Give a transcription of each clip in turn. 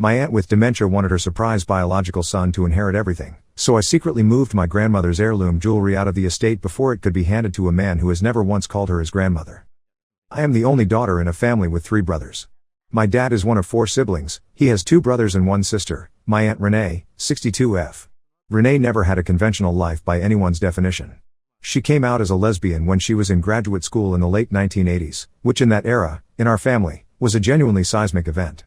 My aunt with dementia wanted her surprise biological son to inherit everything, so I secretly moved my grandmother's heirloom jewelry out of the estate before it could be handed to a man who has never once called her his grandmother. I am the only daughter in a family with 3 brothers. My dad is one of 4 siblings. He has 2 brothers and 1 sister, my Aunt Renee, 62F. Renee never had a conventional life by anyone's definition. She came out as a lesbian when she was in graduate school in the late 1980s, which in that era, in our family, was a genuinely seismic event.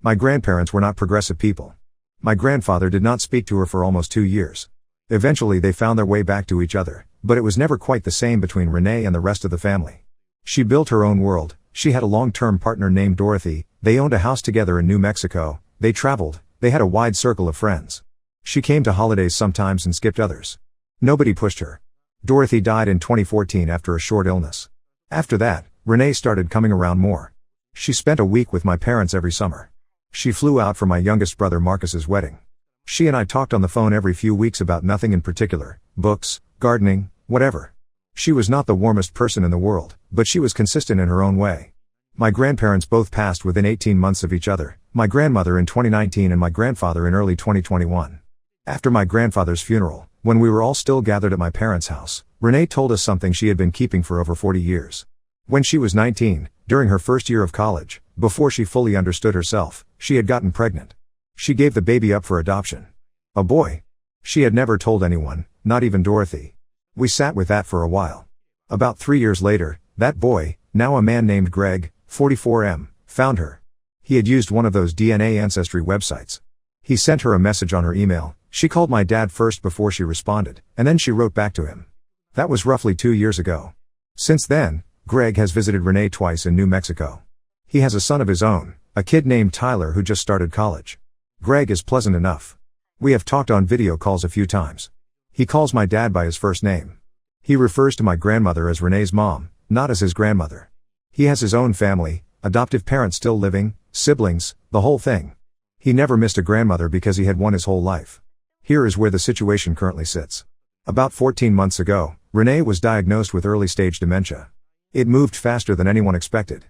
My grandparents were not progressive people. My grandfather did not speak to her for almost 2 years. Eventually they found their way back to each other, but it was never quite the same between Renee and the rest of the family. She built her own world. She had a long-term partner named Dorothy. They owned a house together in New Mexico. They traveled. They had a wide circle of friends. She came to holidays sometimes and skipped others. Nobody pushed her. Dorothy died in 2014 after a short illness. After that, Renee started coming around more. She spent a week with my parents every summer. She flew out for my youngest brother Marcus's wedding. She and I talked on the phone every few weeks about nothing in particular, books, gardening, whatever. She was not the warmest person in the world, but she was consistent in her own way. My grandparents both passed within 18 months of each other, my grandmother in 2019 and my grandfather in early 2021. After my grandfather's funeral, when we were all still gathered at my parents' house, Renee told us something she had been keeping for over 40 years. When she was 19, during her first year of college, before she fully understood herself, she had gotten pregnant. She gave the baby up for adoption. A boy. She had never told anyone, not even Dorothy. We sat with that for a while. About 3 years later, that boy, now a man named Greg, 44M, found her. He had used one of those DNA ancestry websites. He sent her a message on her email. She called my dad first before she responded, and then she wrote back to him. That was roughly 2 years ago. Since then, Greg has visited Renee twice in New Mexico. He has a son of his own, a kid named Tyler who just started college. Greg is pleasant enough. We have talked on video calls a few times. He calls my dad by his first name. He refers to my grandmother as Renee's mom, not as his grandmother. He has his own family, adoptive parents still living, siblings, the whole thing. He never missed a grandmother because he had one his whole life. Here is where the situation currently sits. About 14 months ago, Renee was diagnosed with early-stage dementia. It moved faster than anyone expected.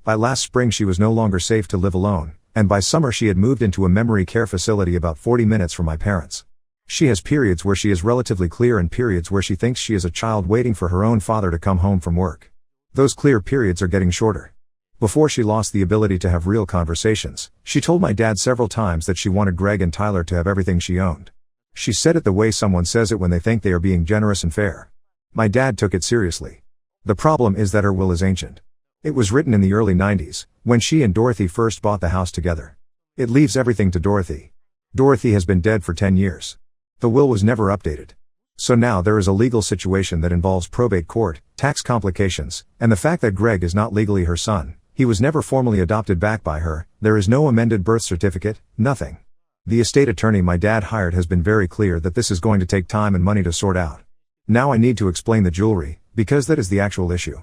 By last spring she was no longer safe to live alone, and by summer she had moved into a memory care facility about 40 minutes from my parents. She has periods where she is relatively clear and periods where she thinks she is a child waiting for her own father to come home from work. Those clear periods are getting shorter. Before she lost the ability to have real conversations, she told my dad several times that she wanted Greg and Tyler to have everything she owned. She said it the way someone says it when they think they are being generous and fair. My dad took it seriously. The problem is that her will is ancient. It was written in the early 90s, when she and Dorothy first bought the house together. It leaves everything to Dorothy. Dorothy has been dead for 10 years. The will was never updated. So now there is a legal situation that involves probate court, tax complications, and the fact that Greg is not legally her son. He was never formally adopted back by her. There is no amended birth certificate, nothing. The estate attorney my dad hired has been very clear that this is going to take time and money to sort out. Now I need to explain the jewelry, because that is the actual issue.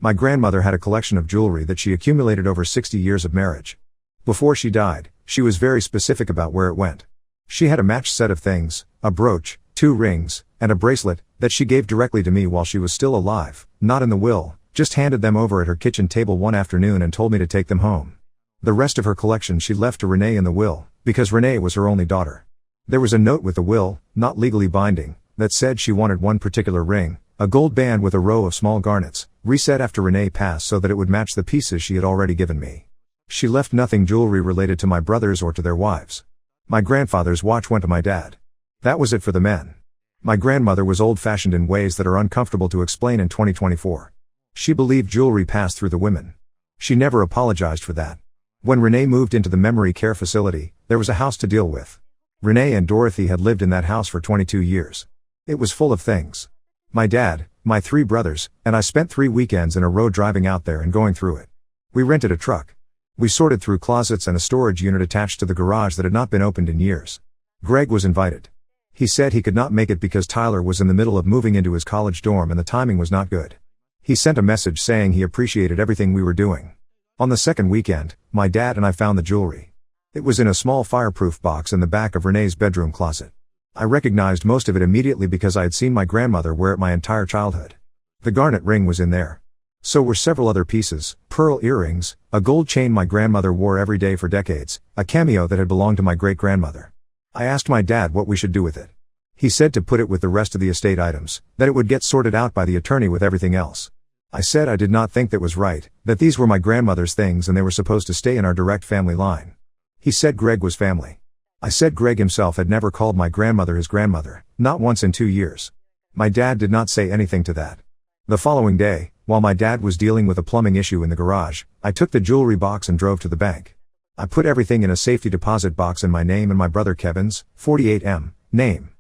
My grandmother had a collection of jewelry that she accumulated over 60 years of marriage. Before she died, she was very specific about where it went. She had a matched set of things, a brooch, 2 rings, and a bracelet, that she gave directly to me while she was still alive, not in the will, just handed them over at her kitchen table one afternoon and told me to take them home. The rest of her collection she left to Renee in the will, because Renee was her only daughter. There was a note with the will, not legally binding, that said she wanted one particular ring, a gold band with a row of small garnets, reset after Renee passed so that it would match the pieces she had already given me. She left nothing jewelry related to my brothers or to their wives. My grandfather's watch went to my dad. That was it for the men. My grandmother was old-fashioned in ways that are uncomfortable to explain in 2024. She believed jewelry passed through the women. She never apologized for that. When Renee moved into the memory care facility, there was a house to deal with. Renee and Dorothy had lived in that house for 22 years. It was full of things. My dad, my 3 brothers, and I spent 3 weekends in a row driving out there and going through it. We rented a truck. We sorted through closets and a storage unit attached to the garage that had not been opened in years. Greg was invited. He said he could not make it because Tyler was in the middle of moving into his college dorm and the timing was not good. He sent a message saying he appreciated everything we were doing. On the second weekend, my dad and I found the jewelry. It was in a small fireproof box in the back of Renee's bedroom closet. I recognized most of it immediately because I had seen my grandmother wear it my entire childhood. The garnet ring was in there. So were several other pieces: pearl earrings, a gold chain my grandmother wore every day for decades, a cameo that had belonged to my great-grandmother. I asked my dad what we should do with it. He said to put it with the rest of the estate items, that it would get sorted out by the attorney with everything else. I said I did not think that was right, that these were my grandmother's things and they were supposed to stay in our direct family line. He said Greg was family. I said Greg himself had never called my grandmother his grandmother, not once in 2 years. My dad did not say anything to that. The following day, while my dad was dealing with a plumbing issue in the garage, I took the jewelry box and drove to the bank. I put everything in a safety deposit box in my name and my brother Kevin's, 48M, name.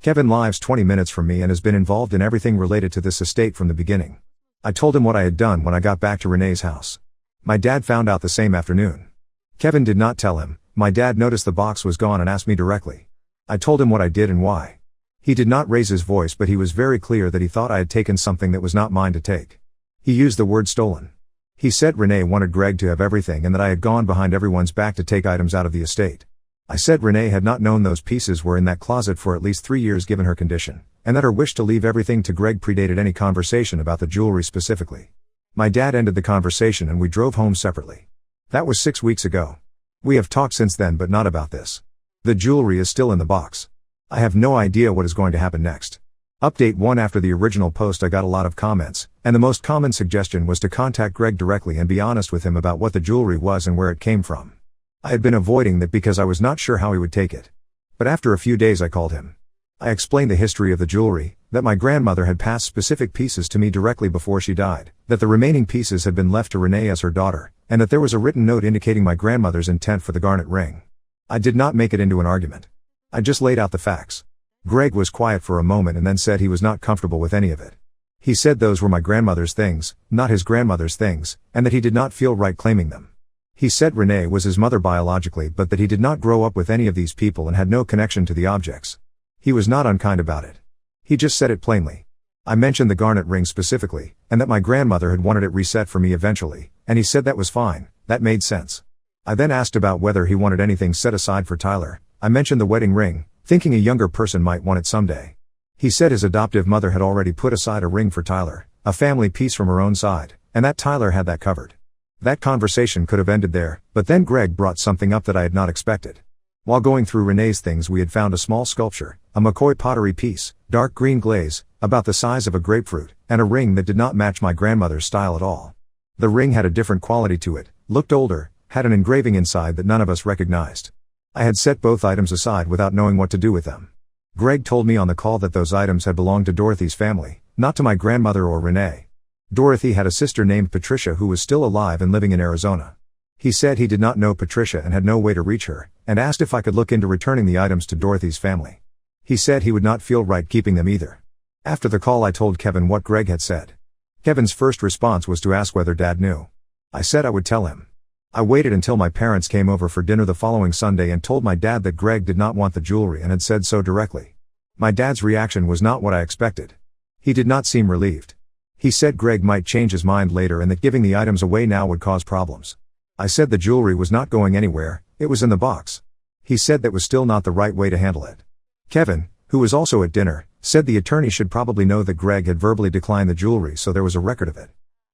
Kevin lives 20 minutes from me and has been involved in everything related to this estate from the beginning. I told him what I had done when I got back to Renee's house. My dad found out the same afternoon. Kevin did not tell him. My dad noticed the box was gone and asked me directly. I told him what I did and why. He did not raise his voice, but he was very clear that he thought I had taken something that was not mine to take. He used the word stolen. He said Renee wanted Greg to have everything and that I had gone behind everyone's back to take items out of the estate. I said Renee had not known those pieces were in that closet for at least 3 years given her condition, and that her wish to leave everything to Greg predated any conversation about the jewelry specifically. My dad ended the conversation and we drove home separately. That was 6 weeks ago. We have talked since then, but not about this. The jewelry is still in the box. I have no idea what is going to happen next. Update 1: After the original post I got a lot of comments, and the most common suggestion was to contact Greg directly and be honest with him about what the jewelry was and where it came from. I had been avoiding that because I was not sure how he would take it. But after a few days I called him. I explained the history of the jewelry, that my grandmother had passed specific pieces to me directly before she died, that the remaining pieces had been left to Renee as her daughter, and that there was a written note indicating my grandmother's intent for the garnet ring. I did not make it into an argument. I just laid out the facts. Greg was quiet for a moment and then said he was not comfortable with any of it. He said those were my grandmother's things, not his grandmother's things, and that he did not feel right claiming them. He said Renee was his mother biologically, but that he did not grow up with any of these people and had no connection to the objects. He was not unkind about it. He just said it plainly. I mentioned the garnet ring specifically, and that my grandmother had wanted it reset for me eventually, and he said that was fine, that made sense. I then asked about whether he wanted anything set aside for Tyler. I mentioned the wedding ring, thinking a younger person might want it someday. He said his adoptive mother had already put aside a ring for Tyler, a family piece from her own side, and that Tyler had that covered. That conversation could have ended there, but then Greg brought something up that I had not expected. While going through Renee's things, we had found a small sculpture, a McCoy pottery piece, dark green glaze, about the size of a grapefruit, and a ring that did not match my grandmother's style at all. The ring had a different quality to it, looked older, had an engraving inside that none of us recognized. I had set both items aside without knowing what to do with them. Greg told me on the call that those items had belonged to Dorothy's family, not to my grandmother or Renee. Dorothy had a sister named Patricia who was still alive and living in Arizona. He said he did not know Patricia and had no way to reach her, and asked if I could look into returning the items to Dorothy's family. He said he would not feel right keeping them either. After the call I told Kevin what Greg had said. Kevin's first response was to ask whether Dad knew. I said I would tell him. I waited until my parents came over for dinner the following Sunday and told my dad that Greg did not want the jewelry and had said so directly. My dad's reaction was not what I expected. He did not seem relieved. He said Greg might change his mind later and that giving the items away now would cause problems. I said the jewelry was not going anywhere, it was in the box. He said that was still not the right way to handle it. Kevin, who was also at dinner, said the attorney should probably know that Greg had verbally declined the jewelry so there was a record of it.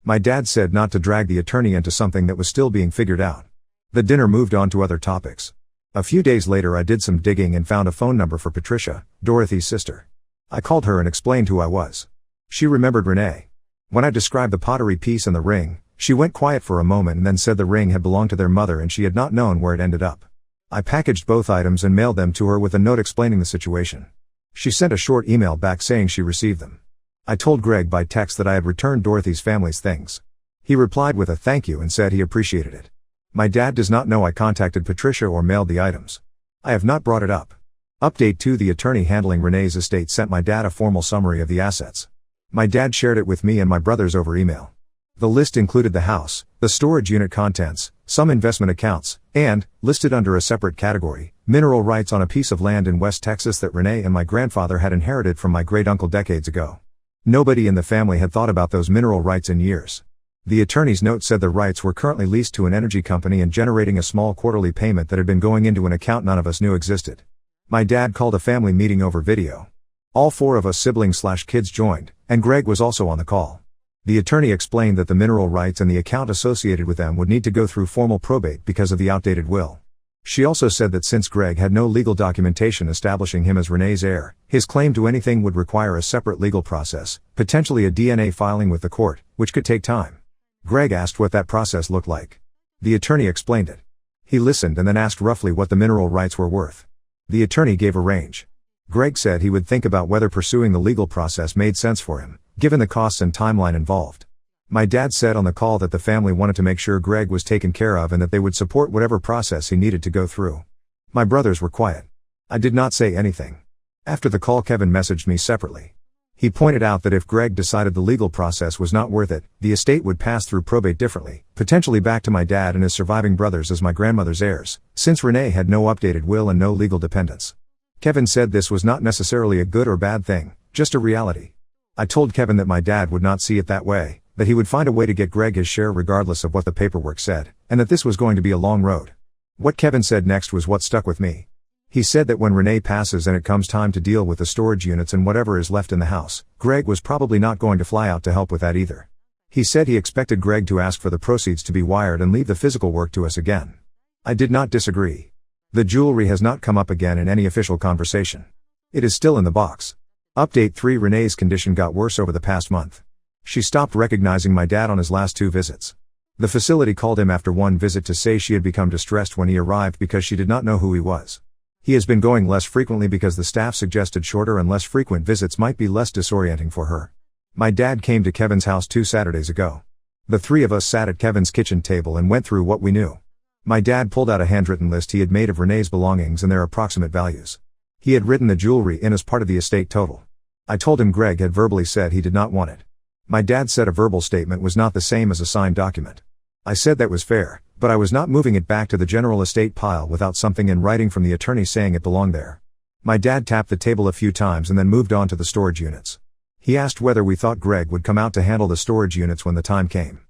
My dad said not to drag the attorney into something that was still being figured out. The dinner moved on to other topics. A few days later I did some digging and found a phone number for Patricia, Dorothy's sister. I called her and explained who I was. She remembered Renee. When I described the pottery piece and the ring, she went quiet for a moment and then said the ring had belonged to their mother and she had not known where it ended up. I packaged both items and mailed them to her with a note explaining the situation. She sent a short email back saying she received them. I told Greg by text that I had returned Dorothy's family's things. He replied with a thank you and said he appreciated it. My dad does not know I contacted Patricia or mailed the items. I have not brought it up. Update 2: The attorney handling Renee's estate sent my dad a formal summary of the assets. My dad shared it with me and my brothers over email. The list included the house, the storage unit contents, some investment accounts, and, listed under a separate category, mineral rights on a piece of land in West Texas that Renee and my grandfather had inherited from my great-uncle decades ago. Nobody in the family had thought about those mineral rights in years. The attorney's note said the rights were currently leased to an energy company and generating a small quarterly payment that had been going into an account none of us knew existed. My dad called a family meeting over video. All 4 of us siblings/kids joined, and Greg was also on the call. The attorney explained that the mineral rights and the account associated with them would need to go through formal probate because of the outdated will. She also said that since Greg had no legal documentation establishing him as Renee's heir, his claim to anything would require a separate legal process, potentially a DNA filing with the court, which could take time. Greg asked what that process looked like. The attorney explained it. He listened and then asked roughly what the mineral rights were worth. The attorney gave a range. Greg said he would think about whether pursuing the legal process made sense for him, given the costs and timeline involved. My dad said on the call that the family wanted to make sure Greg was taken care of and that they would support whatever process he needed to go through. My brothers were quiet. I did not say anything. After the call, Kevin messaged me separately. He pointed out that if Greg decided the legal process was not worth it, the estate would pass through probate differently, potentially back to my dad and his surviving brothers as my grandmother's heirs, since Renee had no updated will and no legal dependents. Kevin said this was not necessarily a good or bad thing, just a reality. I told Kevin that my dad would not see it that way, that he would find a way to get Greg his share regardless of what the paperwork said, and that this was going to be a long road. What Kevin said next was what stuck with me. He said that when Renee passes and it comes time to deal with the storage units and whatever is left in the house, Greg was probably not going to fly out to help with that either. He said he expected Greg to ask for the proceeds to be wired and leave the physical work to us again. I did not disagree. The jewelry has not come up again in any official conversation. It is still in the box. Update 3: Renee's condition got worse over the past month. She stopped recognizing my dad on his last 2 visits. The facility called him after one visit to say she had become distressed when he arrived because she did not know who he was. He has been going less frequently because the staff suggested shorter and less frequent visits might be less disorienting for her. My dad came to Kevin's house 2 Saturdays ago. The 3 of us sat at Kevin's kitchen table and went through what we knew. My dad pulled out a handwritten list he had made of Renee's belongings and their approximate values. He had written the jewelry in as part of the estate total. I told him Greg had verbally said he did not want it. My dad said a verbal statement was not the same as a signed document. I said that was fair, but I was not moving it back to the general estate pile without something in writing from the attorney saying it belonged there. My dad tapped the table a few times and then moved on to the storage units. He asked whether we thought Greg would come out to handle the storage units when the time came.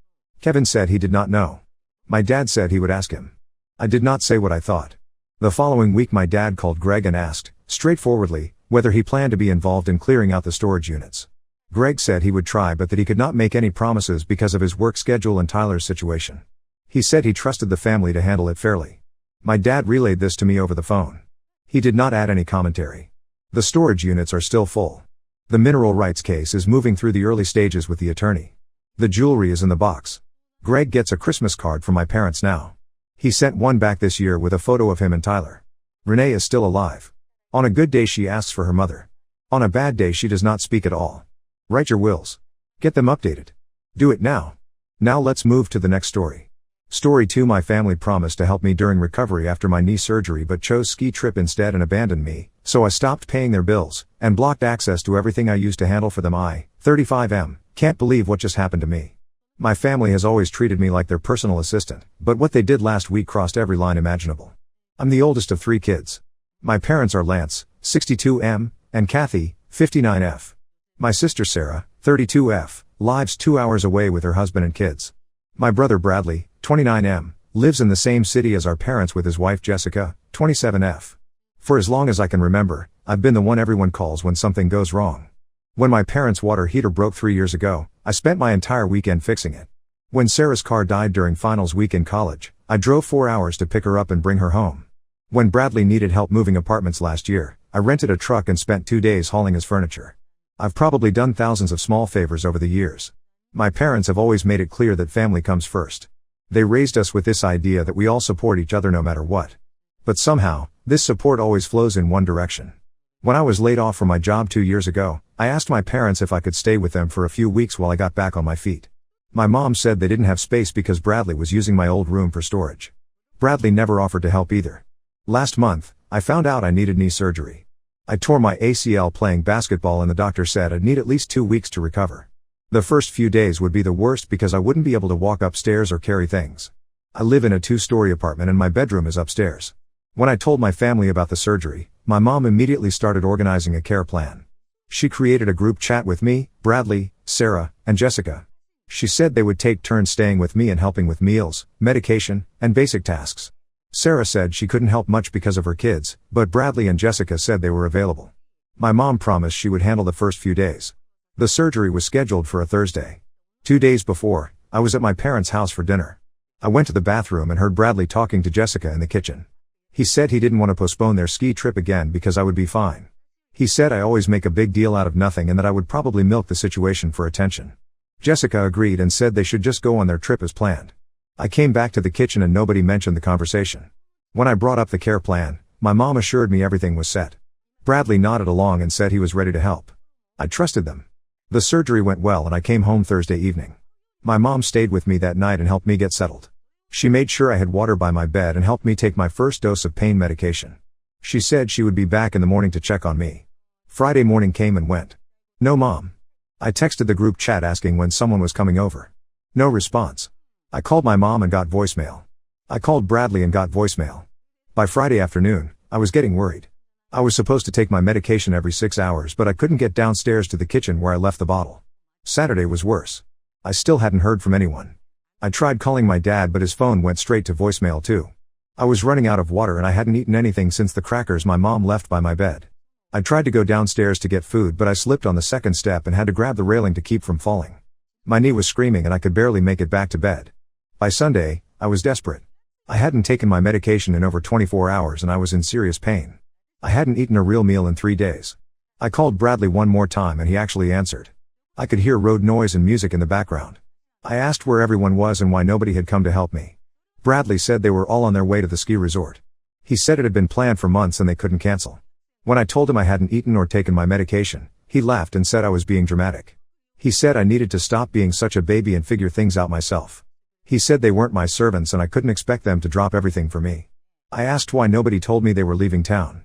Kevin said he did not know. My dad said he would ask him. I did not say what I thought. The following week my dad called Greg and asked, straightforwardly, whether he planned to be involved in clearing out the storage units. Greg said he would try but that he could not make any promises because of his work schedule and Tyler's situation. He said he trusted the family to handle it fairly. My dad relayed this to me over the phone. He did not add any commentary. The storage units are still full. The mineral rights case is moving through the early stages with the attorney. The jewelry is in the box. Greg gets a Christmas card from my parents now. He sent one back this year with a photo of him and Tyler. Renee is still alive. On a good day she asks for her mother. On a bad day she does not speak at all. Write your wills. Get them updated. Do it now. Now let's move to the next story. Story 2: My family promised to help me during recovery after my knee surgery but chose ski trip instead and abandoned me, so I stopped paying their bills, and blocked access to everything I used to handle for them. I, 35M, can't believe what just happened to me. My family has always treated me like their personal assistant, but what they did last week crossed every line imaginable. I'm the oldest of 3 kids. My parents are Lance, 62M, and Kathy, 59F. My sister Sarah, 32F, lives 2 hours away with her husband and kids. My brother Bradley, 29M, lives in the same city as our parents with his wife Jessica, 27F. For as long as I can remember, I've been the one everyone calls when something goes wrong. When my parents' water heater broke 3 years ago, I spent my entire weekend fixing it. When Sarah's car died during finals week in college, I drove 4 hours to pick her up and bring her home. When Bradley needed help moving apartments last year, I rented a truck and spent 2 days hauling his furniture. I've probably done thousands of small favors over the years. My parents have always made it clear that family comes first. They raised us with this idea that we all support each other no matter what. But somehow, this support always flows in one direction. When I was laid off from my job 2 years ago, I asked my parents if I could stay with them for a few weeks while I got back on my feet. My mom said they didn't have space because Bradley was using my old room for storage. Bradley never offered to help either. Last month, I found out I needed knee surgery. I tore my ACL playing basketball and the doctor said I'd need at least 2 weeks to recover. The first few days would be the worst because I wouldn't be able to walk upstairs or carry things. I live in a 2-story apartment and my bedroom is upstairs. When I told my family about the surgery, my mom immediately started organizing a care plan. She created a group chat with me, Bradley, Sarah, and Jessica. She said they would take turns staying with me and helping with meals, medication, and basic tasks. Sarah said she couldn't help much because of her kids, but Bradley and Jessica said they were available. My mom promised she would handle the first few days. The surgery was scheduled for a Thursday. 2 days before, I was at my parents' house for dinner. I went to the bathroom and heard Bradley talking to Jessica in the kitchen. He said he didn't want to postpone their ski trip again because I would be fine. He said I always make a big deal out of nothing and that I would probably milk the situation for attention. Jessica agreed and said they should just go on their trip as planned. I came back to the kitchen and nobody mentioned the conversation. When I brought up the care plan, my mom assured me everything was set. Bradley nodded along and said he was ready to help. I trusted them. The surgery went well and I came home Thursday evening. My mom stayed with me that night and helped me get settled. She made sure I had water by my bed and helped me take my first dose of pain medication. She said she would be back in the morning to check on me. Friday morning came and went. No mom. I texted the group chat asking when someone was coming over. No response. I called my mom and got voicemail. I called Bradley and got voicemail. By Friday afternoon, I was getting worried. I was supposed to take my medication every 6 hours, but I couldn't get downstairs to the kitchen where I left the bottle. Saturday was worse. I still hadn't heard from anyone. I tried calling my dad, but his phone went straight to voicemail too. I was running out of water and I hadn't eaten anything since the crackers my mom left by my bed. I tried to go downstairs to get food, but I slipped on the second step and had to grab the railing to keep from falling. My knee was screaming and I could barely make it back to bed. By Sunday, I was desperate. I hadn't taken my medication in over 24 hours and I was in serious pain. I hadn't eaten a real meal in 3 days. I called Bradley one more time and he actually answered. I could hear road noise and music in the background. I asked where everyone was and why nobody had come to help me. Bradley said they were all on their way to the ski resort. He said it had been planned for months and they couldn't cancel. When I told him I hadn't eaten or taken my medication, he laughed and said I was being dramatic. He said I needed to stop being such a baby and figure things out myself. He said they weren't my servants and I couldn't expect them to drop everything for me. I asked why nobody told me they were leaving town.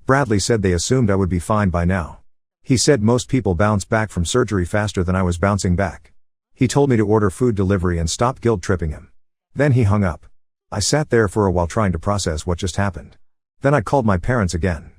Bradley said they assumed I would be fine by now. He said most people bounce back from surgery faster than I was bouncing back. He told me to order food delivery and stop guilt-tripping him. Then he hung up. I sat there for a while trying to process what just happened. Then I called my parents again.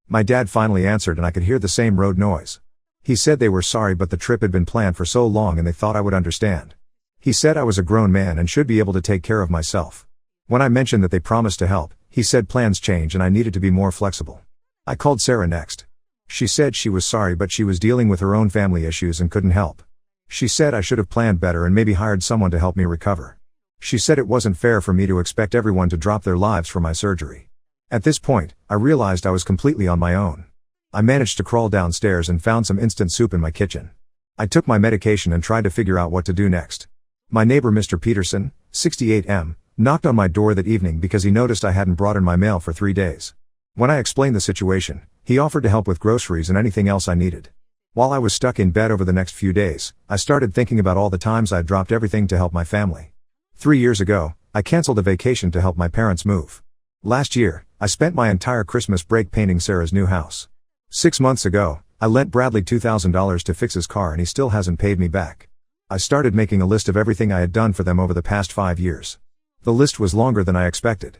My dad finally answered and I could hear the same road noise. He said they were sorry but the trip had been planned for so long and they thought I would understand. He said I was a grown man and should be able to take care of myself. When I mentioned that they promised to help, he said plans change and I needed to be more flexible. I called Sarah next. She said she was sorry but she was dealing with her own family issues and couldn't help. She said I should have planned better and maybe hired someone to help me recover. She said it wasn't fair for me to expect everyone to drop their lives for my surgery. At this point, I realized I was completely on my own. I managed to crawl downstairs and found some instant soup in my kitchen. I took my medication and tried to figure out what to do next. My neighbor Mr. Peterson, 68M, knocked on my door that evening because he noticed I hadn't brought in my mail for 3 days. When I explained the situation, he offered to help with groceries and anything else I needed. While I was stuck in bed over the next few days, I started thinking about all the times I'd dropped everything to help my family. 3 years ago, I canceled a vacation to help my parents move. Last year, I spent my entire Christmas break painting Sarah's new house. 6 months ago, I lent Bradley $2,000 to fix his car and he still hasn't paid me back. I started making a list of everything I had done for them over the past 5 years. The list was longer than I expected.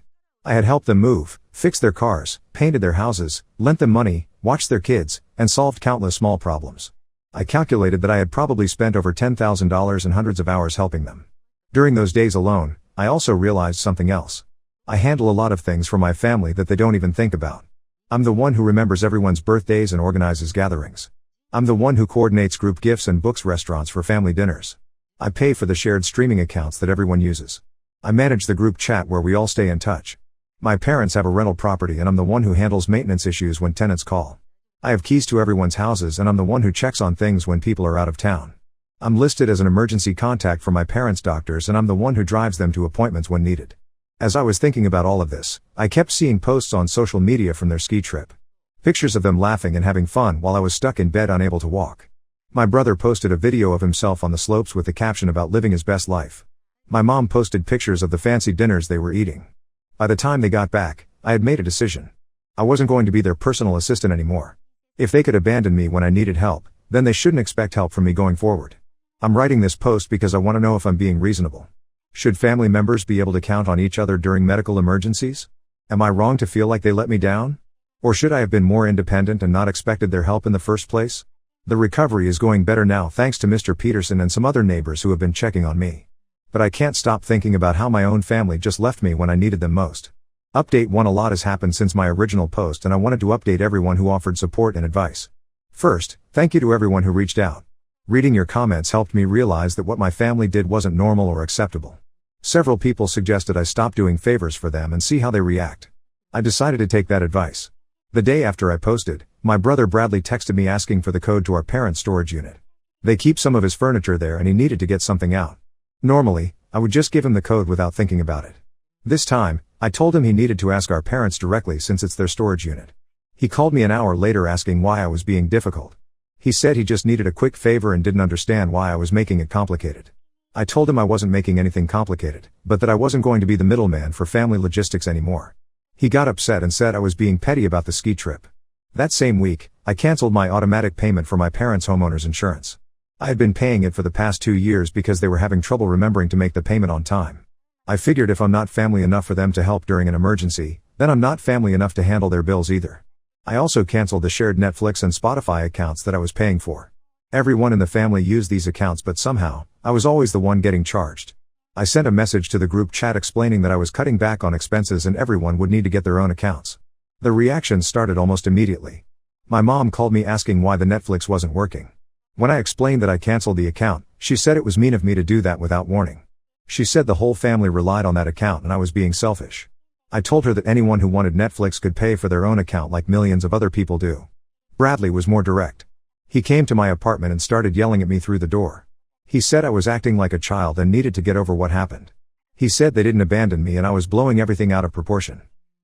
I had helped them move, fixed their cars, painted their houses, lent them money, watched their kids, and solved countless small problems. I calculated that I had probably spent over $10,000 and hundreds of hours helping them. During those days alone, I also realized something else. I handle a lot of things for my family that they don't even think about. I'm the one who remembers everyone's birthdays and organizes gatherings. I'm the one who coordinates group gifts and books restaurants for family dinners. I pay for the shared streaming accounts that everyone uses. I manage the group chat where we all stay in touch. My parents have a rental property and I'm the one who handles maintenance issues when tenants call. I have keys to everyone's houses and I'm the one who checks on things when people are out of town. I'm listed as an emergency contact for my parents' doctors and I'm the one who drives them to appointments when needed. As I was thinking about all of this, I kept seeing posts on social media from their ski trip. Pictures of them laughing and having fun while I was stuck in bed unable to walk. My brother posted a video of himself on the slopes with the caption about living his best life. My mom posted pictures of the fancy dinners they were eating. By the time they got back, I had made a decision. I wasn't going to be their personal assistant anymore. If they could abandon me when I needed help, then they shouldn't expect help from me going forward. I'm writing this post because I want to know if I'm being reasonable. Should family members be able to count on each other during medical emergencies? Am I wrong to feel like they let me down? Or should I have been more independent and not expected their help in the first place? The recovery is going better now thanks to Mr. Peterson and some other neighbors who have been checking on me. But I can't stop thinking about how my own family just left me when I needed them most. Update 1: A lot has happened since my original post and I wanted to update everyone who offered support and advice. First, thank you to everyone who reached out. Reading your comments helped me realize that what my family did wasn't normal or acceptable. Several people suggested I stop doing favors for them and see how they react. I decided to take that advice. The day after I posted, my brother Bradley texted me asking for the code to our parents' storage unit. They keep some of his furniture there and he needed to get something out. Normally, I would just give him the code without thinking about it. This time, I told him he needed to ask our parents directly since it's their storage unit. He called me an hour later asking why I was being difficult. He said he just needed a quick favor and didn't understand why I was making it complicated. I told him I wasn't making anything complicated, but that I wasn't going to be the middleman for family logistics anymore. He got upset and said I was being petty about the ski trip. That same week, I canceled my automatic payment for my parents' homeowner's insurance. I had been paying it for the past 2 years because they were having trouble remembering to make the payment on time. I figured if I'm not family enough for them to help during an emergency, then I'm not family enough to handle their bills either. I also canceled the shared Netflix and Spotify accounts that I was paying for. Everyone in the family used these accounts, but somehow, I was always the one getting charged. I sent a message to the group chat explaining that I was cutting back on expenses and everyone would need to get their own accounts. The reactions started almost immediately. My mom called me asking why the Netflix wasn't working. When I explained that I canceled the account, she said it was mean of me to do that without warning. She said the whole family relied on that account and I was being selfish. I told her that anyone who wanted Netflix could pay for their own account like millions of other people do. Bradley was more direct. He came to my apartment and started yelling at me through the door. He said I was acting like a child and needed to get over what happened. He said they didn't abandon me and I was blowing everything out of proportion.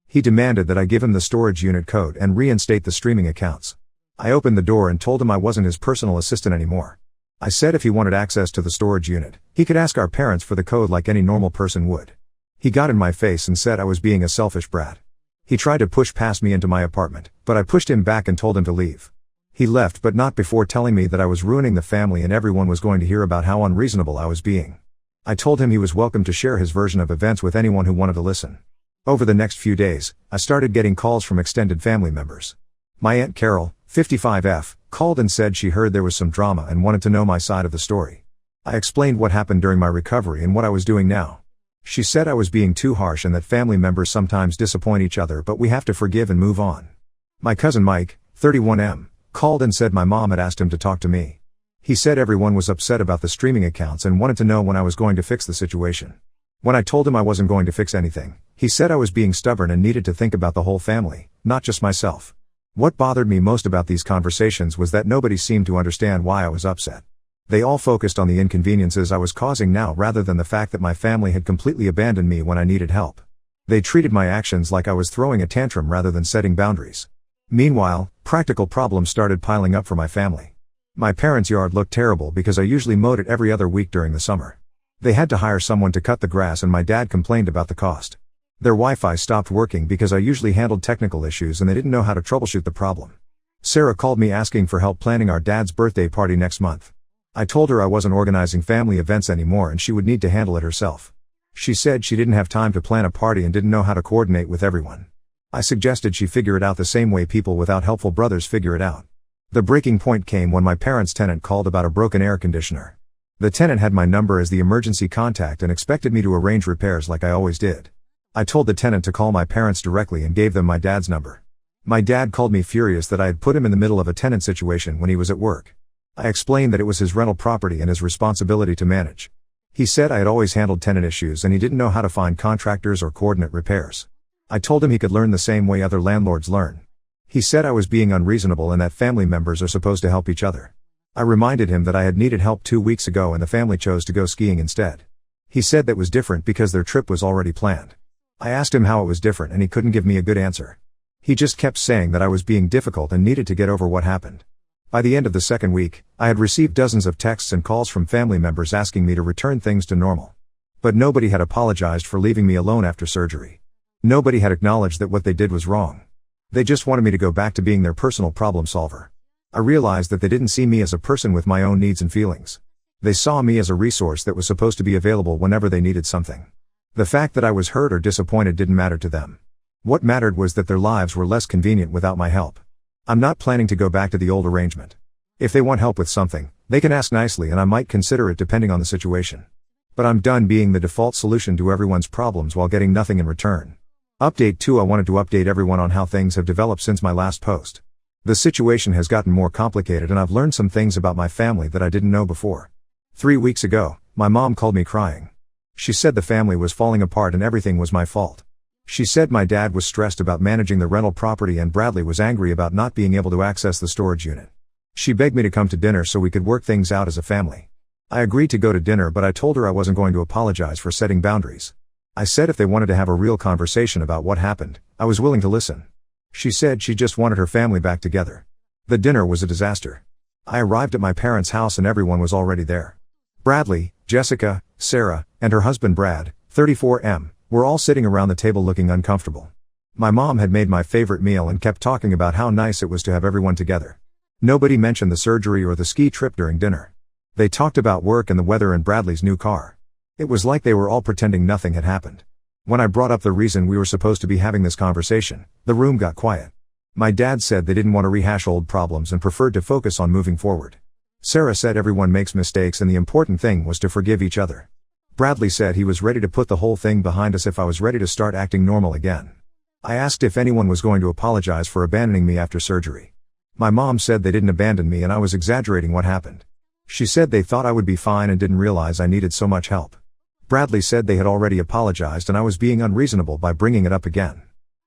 He demanded that I give him the storage unit code and reinstate the streaming accounts. I opened the door and told him I wasn't his personal assistant anymore. I said if he wanted access to the storage unit, he could ask our parents for the code like any normal person would. He got in my face and said I was being a selfish brat. He tried to push past me into my apartment, but I pushed him back and told him to leave. He left, but not before telling me that I was ruining the family and everyone was going to hear about how unreasonable I was being. I told him he was welcome to share his version of events with anyone who wanted to listen. Over the next few days, I started getting calls from extended family members. My Aunt Carol, 55F, called and said she heard there was some drama and wanted to know my side of the story. I explained what happened during my recovery and what I was doing now. She said I was being too harsh and that family members sometimes disappoint each other, but we have to forgive and move on. My cousin Mike, 31M, called and said my mom had asked him to talk to me. He said everyone was upset about the streaming accounts and wanted to know when I was going to fix the situation. When I told him I wasn't going to fix anything, he said I was being stubborn and needed to think about the whole family, not just myself. What bothered me most about these conversations was that nobody seemed to understand why I was upset. They all focused on the inconveniences I was causing now rather than the fact that my family had completely abandoned me when I needed help. They treated my actions like I was throwing a tantrum rather than setting boundaries. Meanwhile, practical problems started piling up for my family. My parents' yard looked terrible because I usually mowed it every other week during the summer. They had to hire someone to cut the grass and my dad complained about the cost. Their Wi-Fi stopped working because I usually handled technical issues and they didn't know how to troubleshoot the problem. Sarah called me asking for help planning our dad's birthday party next month. I told her I wasn't organizing family events anymore and she would need to handle it herself. She said she didn't have time to plan a party and didn't know how to coordinate with everyone. I suggested she figure it out the same way people without helpful brothers figure it out. The breaking point came when my parents' tenant called about a broken air conditioner. The tenant had my number as the emergency contact and expected me to arrange repairs like I always did. I told the tenant to call my parents directly and gave them my dad's number. My dad called me furious that I had put him in the middle of a tenant situation when he was at work. I explained that it was his rental property and his responsibility to manage. He said I had always handled tenant issues and he didn't know how to find contractors or coordinate repairs. I told him he could learn the same way other landlords learn. He said I was being unreasonable and that family members are supposed to help each other. I reminded him that I had needed help 2 weeks ago and the family chose to go skiing instead. He said that was different because their trip was already planned. I asked him how it was different and he couldn't give me a good answer. He just kept saying that I was being difficult and needed to get over what happened. By the end of the second week, I had received dozens of texts and calls from family members asking me to return things to normal. But nobody had apologized for leaving me alone after surgery. Nobody had acknowledged that what they did was wrong. They just wanted me to go back to being their personal problem solver. I realized that they didn't see me as a person with my own needs and feelings. They saw me as a resource that was supposed to be available whenever they needed something. The fact that I was hurt or disappointed didn't matter to them. What mattered was that their lives were less convenient without my help. I'm not planning to go back to the old arrangement. If they want help with something, they can ask nicely and I might consider it depending on the situation. But I'm done being the default solution to everyone's problems while getting nothing in return. Update 2: I wanted to update everyone on how things have developed since my last post. The situation has gotten more complicated and I've learned some things about my family that I didn't know before. 3 weeks ago, my mom called me crying. She said the family was falling apart and everything was my fault. She said my dad was stressed about managing the rental property and Bradley was angry about not being able to access the storage unit. She begged me to come to dinner so we could work things out as a family. I agreed to go to dinner, but I told her I wasn't going to apologize for setting boundaries. I said if they wanted to have a real conversation about what happened, I was willing to listen. She said she just wanted her family back together. The dinner was a disaster. I arrived at my parents' house and everyone was already there. Bradley, Jessica, Sarah, and her husband Brad, 34M, were all sitting around the table looking uncomfortable. My mom had made my favorite meal and kept talking about how nice it was to have everyone together. Nobody mentioned the surgery or the ski trip during dinner. They talked about work and the weather and Bradley's new car. It was like they were all pretending nothing had happened. When I brought up the reason we were supposed to be having this conversation, the room got quiet. My dad said they didn't want to rehash old problems and preferred to focus on moving forward. Sarah said everyone makes mistakes and the important thing was to forgive each other. Bradley said he was ready to put the whole thing behind us if I was ready to start acting normal again. I asked if anyone was going to apologize for abandoning me after surgery. My mom said they didn't abandon me and I was exaggerating what happened. She said they thought I would be fine and didn't realize I needed so much help. Bradley said they had already apologized and I was being unreasonable by bringing it up again.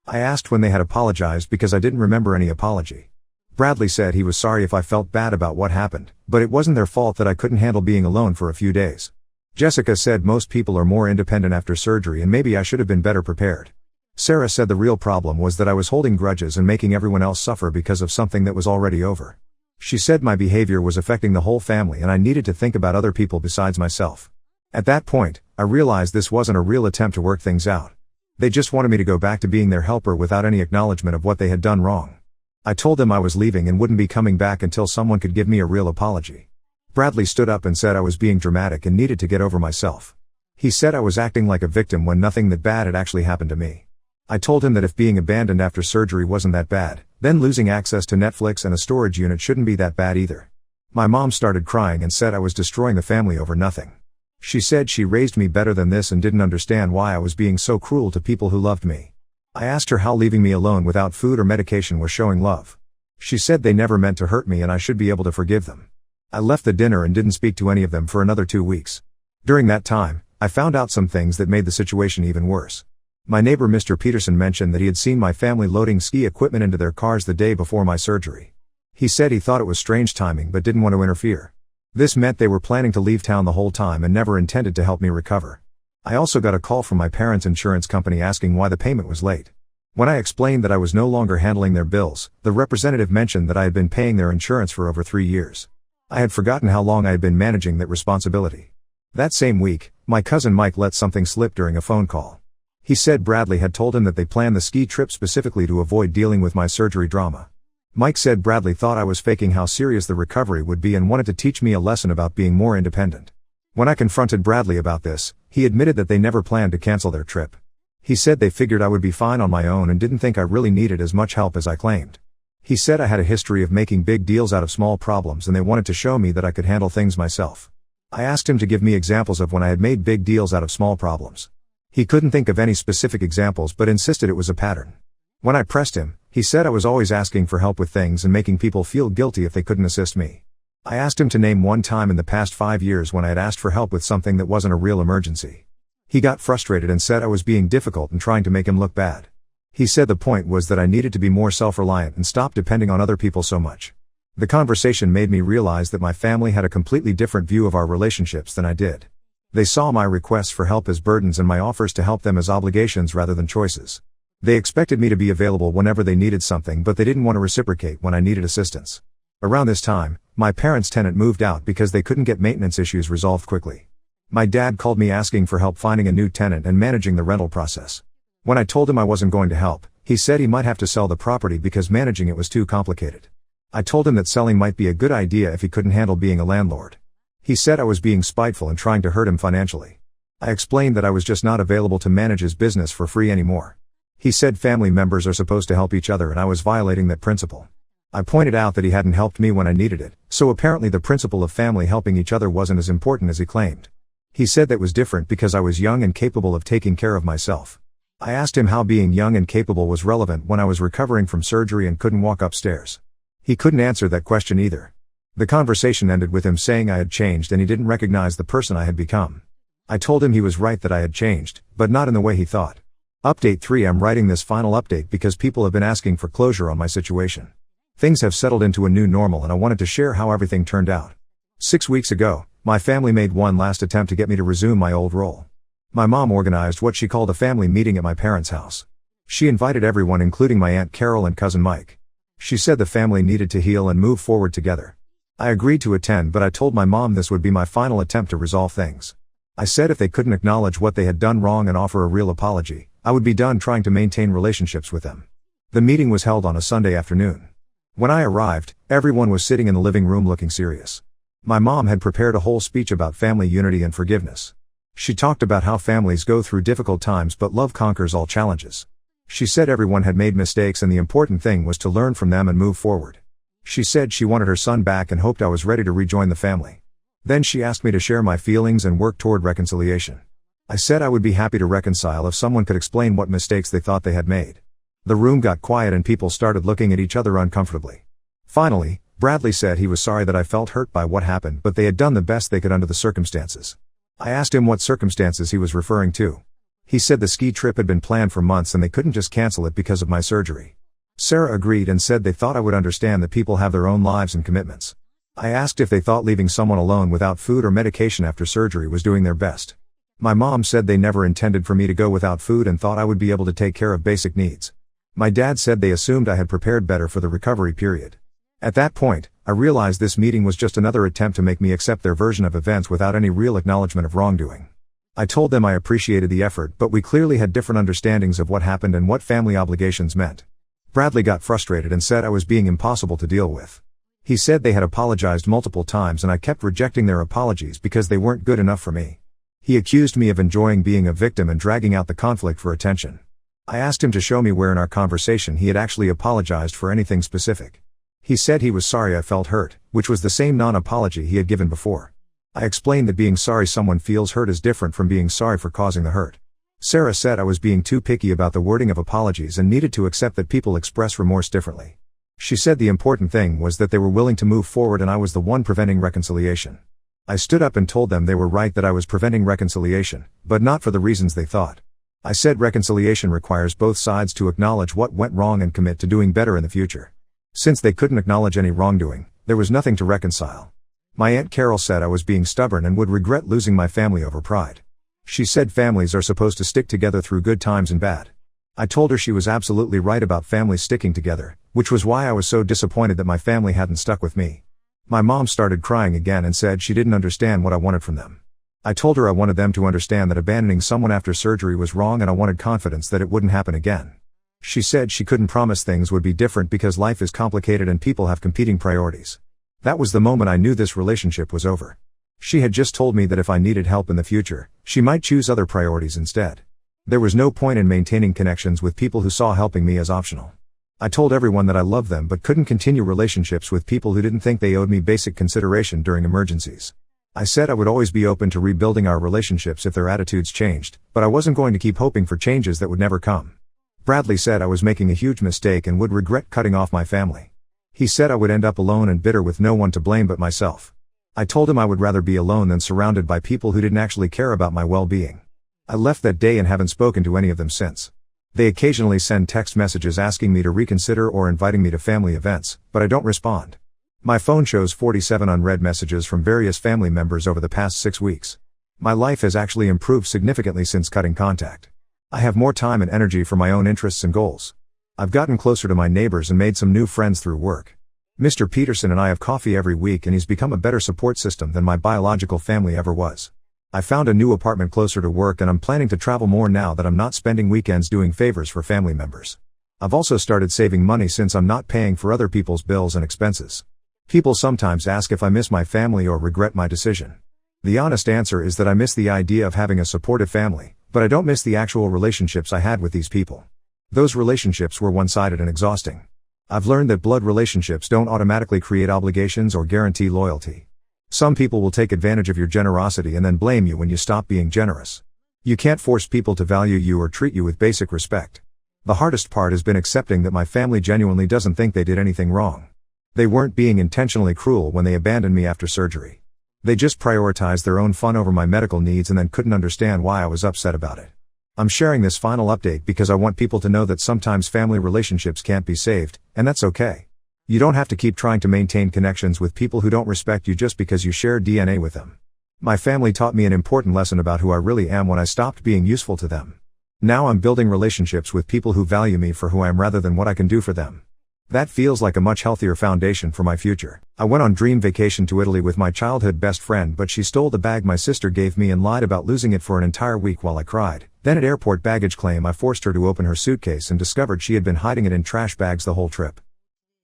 I asked when they had apologized because I didn't remember any apology. Bradley said he was sorry if I felt bad about what happened, but it wasn't their fault that I couldn't handle being alone for a few days. Jessica said most people are more independent after surgery and maybe I should have been better prepared. Sarah said the real problem was that I was holding grudges and making everyone else suffer because of something that was already over. She said my behavior was affecting the whole family and I needed to think about other people besides myself. At that point, I realized this wasn't a real attempt to work things out. They just wanted me to go back to being their helper without any acknowledgement of what they had done wrong. I told them I was leaving and wouldn't be coming back until someone could give me a real apology. Bradley stood up and said I was being dramatic and needed to get over myself. He said I was acting like a victim when nothing that bad had actually happened to me. I told him that if being abandoned after surgery wasn't that bad, then losing access to Netflix and a storage unit shouldn't be that bad either. My mom started crying and said I was destroying the family over nothing. She said she raised me better than this and didn't understand why I was being so cruel to people who loved me. I asked her how leaving me alone without food or medication was showing love. She said they never meant to hurt me and I should be able to forgive them. I left the dinner and didn't speak to any of them for another 2 weeks. During that time, I found out some things that made the situation even worse. My neighbor Mr. Peterson mentioned that he had seen my family loading ski equipment into their cars the day before my surgery. He said he thought it was strange timing but didn't want to interfere. This meant they were planning to leave town the whole time and never intended to help me recover. I also got a call from my parents' insurance company asking why the payment was late. When I explained that I was no longer handling their bills, the representative mentioned that I had been paying their insurance for over 3 years. I had forgotten how long I had been managing that responsibility. That same week, my cousin Mike let something slip during a phone call. He said Bradley had told him that they planned the ski trip specifically to avoid dealing with my surgery drama. Mike said Bradley thought I was faking how serious the recovery would be and wanted to teach me a lesson about being more independent. When I confronted Bradley about this, he admitted that they never planned to cancel their trip. He said they figured I would be fine on my own and didn't think I really needed as much help as I claimed. He said I had a history of making big deals out of small problems and they wanted to show me that I could handle things myself. I asked him to give me examples of when I had made big deals out of small problems. He couldn't think of any specific examples but insisted it was a pattern. When I pressed him, he said I was always asking for help with things and making people feel guilty if they couldn't assist me. I asked him to name one time in the past 5 years when I had asked for help with something that wasn't a real emergency. He got frustrated and said I was being difficult and trying to make him look bad. He said the point was that I needed to be more self-reliant and stop depending on other people so much. The conversation made me realize that my family had a completely different view of our relationships than I did. They saw my requests for help as burdens and my offers to help them as obligations rather than choices. They expected me to be available whenever they needed something but they didn't want to reciprocate when I needed assistance. Around this time, my parents' tenant moved out because they couldn't get maintenance issues resolved quickly. My dad called me asking for help finding a new tenant and managing the rental process. When I told him I wasn't going to help, he said he might have to sell the property because managing it was too complicated. I told him that selling might be a good idea if he couldn't handle being a landlord. He said I was being spiteful and trying to hurt him financially. I explained that I was just not available to manage his business for free anymore. He said family members are supposed to help each other and I was violating that principle. I pointed out that he hadn't helped me when I needed it, so apparently the principle of family helping each other wasn't as important as he claimed. He said that was different because I was young and capable of taking care of myself. I asked him how being young and capable was relevant when I was recovering from surgery and couldn't walk upstairs. He couldn't answer that question either. The conversation ended with him saying I had changed and he didn't recognize the person I had become. I told him he was right that I had changed, but not in the way he thought. Update 3: I'm writing this final update because people have been asking for closure on my situation. Things have settled into a new normal and I wanted to share how everything turned out. 6 weeks ago, my family made one last attempt to get me to resume my old role. My mom organized what she called a family meeting at my parents' house. She invited everyone including my Aunt Carol and cousin Mike. She said the family needed to heal and move forward together. I agreed to attend, but I told my mom this would be my final attempt to resolve things. I said if they couldn't acknowledge what they had done wrong and offer a real apology, I would be done trying to maintain relationships with them. The meeting was held on a Sunday afternoon. When I arrived, everyone was sitting in the living room looking serious. My mom had prepared a whole speech about family unity and forgiveness. She talked about how families go through difficult times but love conquers all challenges. She said everyone had made mistakes and the important thing was to learn from them and move forward. She said she wanted her son back and hoped I was ready to rejoin the family. Then she asked me to share my feelings and work toward reconciliation. I said I would be happy to reconcile if someone could explain what mistakes they thought they had made. The room got quiet and people started looking at each other uncomfortably. Finally, Bradley said he was sorry that I felt hurt by what happened, but they had done the best they could under the circumstances. I asked him what circumstances he was referring to. He said the ski trip had been planned for months and they couldn't just cancel it because of my surgery. Sarah agreed and said they thought I would understand that people have their own lives and commitments. I asked if they thought leaving someone alone without food or medication after surgery was doing their best. My mom said they never intended for me to go without food and thought I would be able to take care of basic needs. My dad said they assumed I had prepared better for the recovery period. At that point, I realized this meeting was just another attempt to make me accept their version of events without any real acknowledgement of wrongdoing. I told them I appreciated the effort, but we clearly had different understandings of what happened and what family obligations meant. Bradley got frustrated and said I was being impossible to deal with. He said they had apologized multiple times and I kept rejecting their apologies because they weren't good enough for me. He accused me of enjoying being a victim and dragging out the conflict for attention. I asked him to show me where in our conversation he had actually apologized for anything specific. He said he was sorry I felt hurt, which was the same non-apology he had given before. I explained that being sorry someone feels hurt is different from being sorry for causing the hurt. Sarah said I was being too picky about the wording of apologies and needed to accept that people express remorse differently. She said the important thing was that they were willing to move forward and I was the one preventing reconciliation. I stood up and told them they were right that I was preventing reconciliation, but not for the reasons they thought. I said reconciliation requires both sides to acknowledge what went wrong and commit to doing better in the future. Since they couldn't acknowledge any wrongdoing, there was nothing to reconcile. My Aunt Carol said I was being stubborn and would regret losing my family over pride. She said families are supposed to stick together through good times and bad. I told her she was absolutely right about families sticking together, which was why I was so disappointed that my family hadn't stuck with me. My mom started crying again and said she didn't understand what I wanted from them. I told her I wanted them to understand that abandoning someone after surgery was wrong and I wanted confidence that it wouldn't happen again. She said she couldn't promise things would be different because life is complicated and people have competing priorities. That was the moment I knew this relationship was over. She had just told me that if I needed help in the future, she might choose other priorities instead. There was no point in maintaining connections with people who saw helping me as optional. I told everyone that I loved them but couldn't continue relationships with people who didn't think they owed me basic consideration during emergencies. I said I would always be open to rebuilding our relationships if their attitudes changed, but I wasn't going to keep hoping for changes that would never come. Bradley said I was making a huge mistake and would regret cutting off my family. He said I would end up alone and bitter with no one to blame but myself. I told him I would rather be alone than surrounded by people who didn't actually care about my well-being. I left that day and haven't spoken to any of them since. They occasionally send text messages asking me to reconsider or inviting me to family events, but I don't respond. My phone shows 47 unread messages from various family members over the past 6 weeks. My life has actually improved significantly since cutting contact. I have more time and energy for my own interests and goals. I've gotten closer to my neighbors and made some new friends through work. Mr. Peterson and I have coffee every week and he's become a better support system than my biological family ever was. I found a new apartment closer to work and I'm planning to travel more now that I'm not spending weekends doing favors for family members. I've also started saving money since I'm not paying for other people's bills and expenses. People sometimes ask if I miss my family or regret my decision. The honest answer is that I miss the idea of having a supportive family, but I don't miss the actual relationships I had with these people. Those relationships were one-sided and exhausting. I've learned that blood relationships don't automatically create obligations or guarantee loyalty. Some people will take advantage of your generosity and then blame you when you stop being generous. You can't force people to value you or treat you with basic respect. The hardest part has been accepting that my family genuinely doesn't think they did anything wrong. They weren't being intentionally cruel when they abandoned me after surgery. They just prioritized their own fun over my medical needs and then couldn't understand why I was upset about it. I'm sharing this final update because I want people to know that sometimes family relationships can't be saved, and that's okay. You don't have to keep trying to maintain connections with people who don't respect you just because you share DNA with them. My family taught me an important lesson about who I really am when I stopped being useful to them. Now I'm building relationships with people who value me for who I am rather than what I can do for them. That feels like a much healthier foundation for my future. I went on dream vacation to Italy with my childhood best friend, but she stole the bag my sister gave me and lied about losing it for an entire week while I cried. Then at airport baggage claim I forced her to open her suitcase and discovered she had been hiding it in trash bags the whole trip.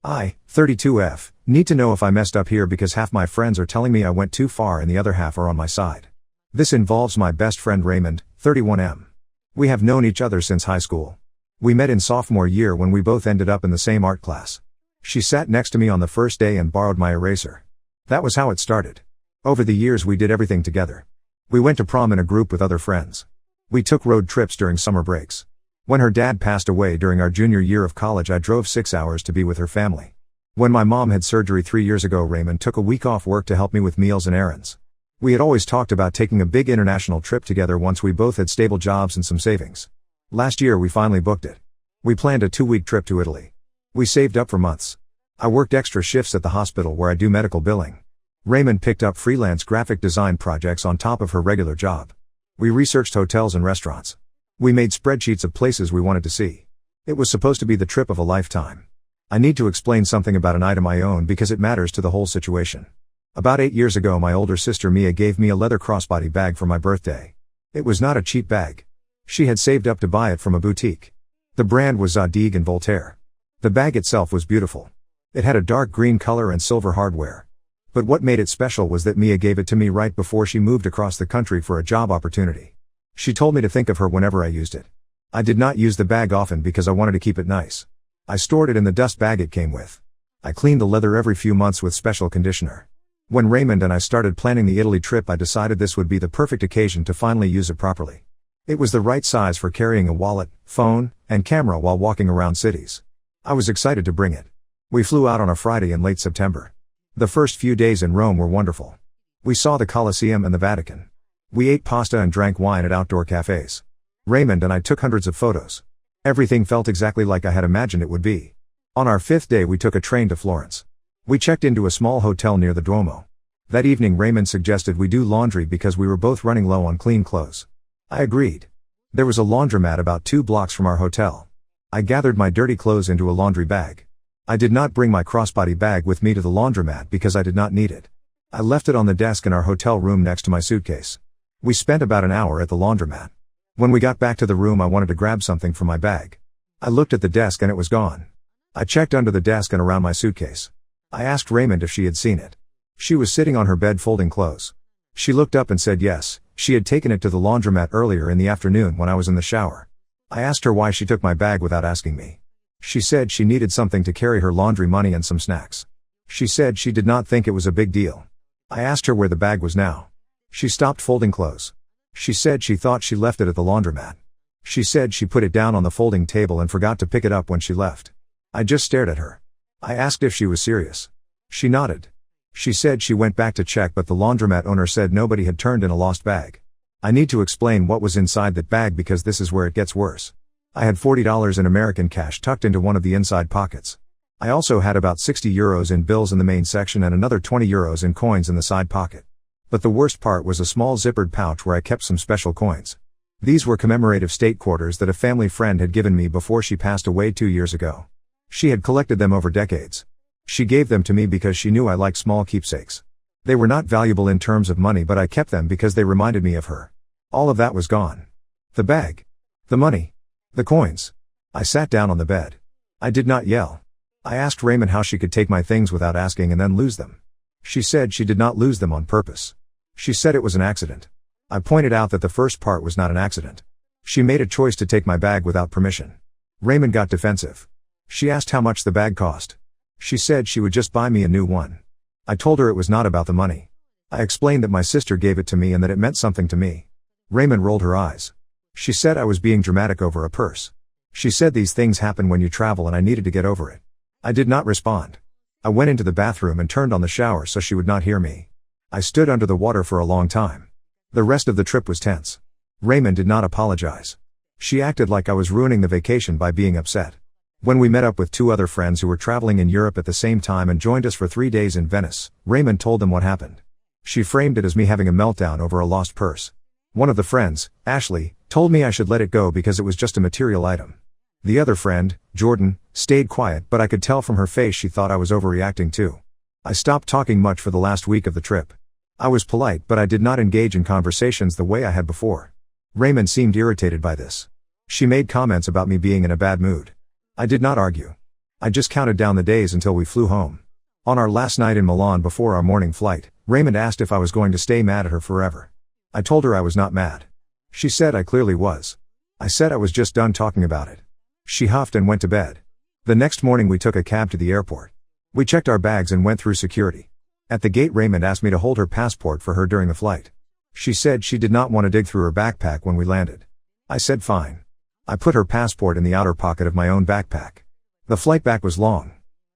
I, 32F, need to know if I messed up here because half my friends are telling me I went too far and the other half are on my side. This involves my best friend Raymond, 31M. We have known each other since high school. We met in sophomore year when we both ended up in the same art class. She sat next to me on the first day and borrowed my eraser. That was how it started. Over the years we did everything together. We went to prom in a group with other friends. We took road trips during summer breaks. When her dad passed away during our junior year of college, I drove 6 hours to be with her family. When my mom had surgery 3 years ago, Raymond took a week off work to help me with meals and errands. We had always talked about taking a big international trip together once we both had stable jobs and some savings. Last year we finally booked it. We planned a 2-week trip to Italy. We saved up for months. I worked extra shifts at the hospital where I do medical billing. Raymond picked up freelance graphic design projects on top of her regular job. We researched hotels and restaurants. We made spreadsheets of places we wanted to see. It was supposed to be the trip of a lifetime. I need to explain something about an item I own because it matters to the whole situation. About 8 years ago, my older sister Mia gave me a leather crossbody bag for my birthday. It was not a cheap bag. She had saved up to buy it from a boutique. The brand was Zadig and Voltaire. The bag itself was beautiful. It had a dark green color and silver hardware. But what made it special was that Mia gave it to me right before she moved across the country for a job opportunity. She told me to think of her whenever I used it. I did not use the bag often because I wanted to keep it nice. I stored it in the dust bag it came with. I cleaned the leather every few months with special conditioner. When Raymond and I started planning the Italy trip, I decided this would be the perfect occasion to finally use it properly. It was the right size for carrying a wallet, phone, and camera while walking around cities. I was excited to bring it. We flew out on a Friday in late September. The first few days in Rome were wonderful. We saw the Colosseum and the Vatican. We ate pasta and drank wine at outdoor cafes. Raymond and I took hundreds of photos. Everything felt exactly like I had imagined it would be. On our 5th day we took a train to Florence. We checked into a small hotel near the Duomo. That evening Raymond suggested we do laundry because we were both running low on clean clothes. I agreed. There was a laundromat about 2 blocks from our hotel. I gathered my dirty clothes into a laundry bag. I did not bring my crossbody bag with me to the laundromat because I did not need it. I left it on the desk in our hotel room next to my suitcase. We spent about an hour at the laundromat. When we got back to the room I wanted to grab something from my bag. I looked at the desk and it was gone. I checked under the desk and around my suitcase. I asked Raymond if she had seen it. She was sitting on her bed folding clothes. She looked up and said yes, she had taken it to the laundromat earlier in the afternoon when I was in the shower. I asked her why she took my bag without asking me. She said she needed something to carry her laundry money and some snacks. She said she did not think it was a big deal. I asked her where the bag was now. She stopped folding clothes. She said she thought she left it at the laundromat. She said she put it down on the folding table and forgot to pick it up when she left. I just stared at her. I asked if she was serious. She nodded. She said she went back to check, but the laundromat owner said nobody had turned in a lost bag. I need to explain what was inside that bag because this is where it gets worse. I had $40 in American cash tucked into one of the inside pockets. I also had about €60 in bills in the main section and another €20 in coins in the side pocket. But the worst part was a small zippered pouch where I kept some special coins. These were commemorative state quarters that a family friend had given me before she passed away 2 years ago. She had collected them over decades. She gave them to me because she knew I liked small keepsakes. They were not valuable in terms of money, but I kept them because they reminded me of her. All of that was gone. The bag. The money. The coins. I sat down on the bed. I did not yell. I asked Raymond how she could take my things without asking and then lose them. She said she did not lose them on purpose. She said it was an accident. I pointed out that the first part was not an accident. She made a choice to take my bag without permission. Raymond got defensive. She asked how much the bag cost. She said she would just buy me a new one. I told her it was not about the money. I explained that my sister gave it to me and that it meant something to me. Raymond rolled her eyes. She said I was being dramatic over a purse. She said these things happen when you travel and I needed to get over it. I did not respond. I went into the bathroom and turned on the shower so she would not hear me. I stood under the water for a long time. The rest of the trip was tense. Raymond did not apologize. She acted like I was ruining the vacation by being upset. When we met up with 2 other friends who were traveling in Europe at the same time and joined us for 3 days in Venice, Raymond told them what happened. She framed it as me having a meltdown over a lost purse. One of the friends, Ashley, told me I should let it go because it was just a material item. The other friend, Jordan, stayed quiet, but I could tell from her face she thought I was overreacting too. I stopped talking much for the last week of the trip. I was polite, but I did not engage in conversations the way I had before. Raymond seemed irritated by this. She made comments about me being in a bad mood. I did not argue. I just counted down the days until we flew home. On our last night in Milan before our morning flight, Raymond asked if I was going to stay mad at her forever. I told her I was not mad. She said I clearly was. I said I was just done talking about it. She huffed and went to bed. The next morning we took a cab to the airport. We checked our bags and went through security. At the gate Raymond asked me to hold her passport for her during the flight. She said she did not want to dig through her backpack when we landed. I said fine. I put her passport in the outer pocket of my own backpack. The flight back was long.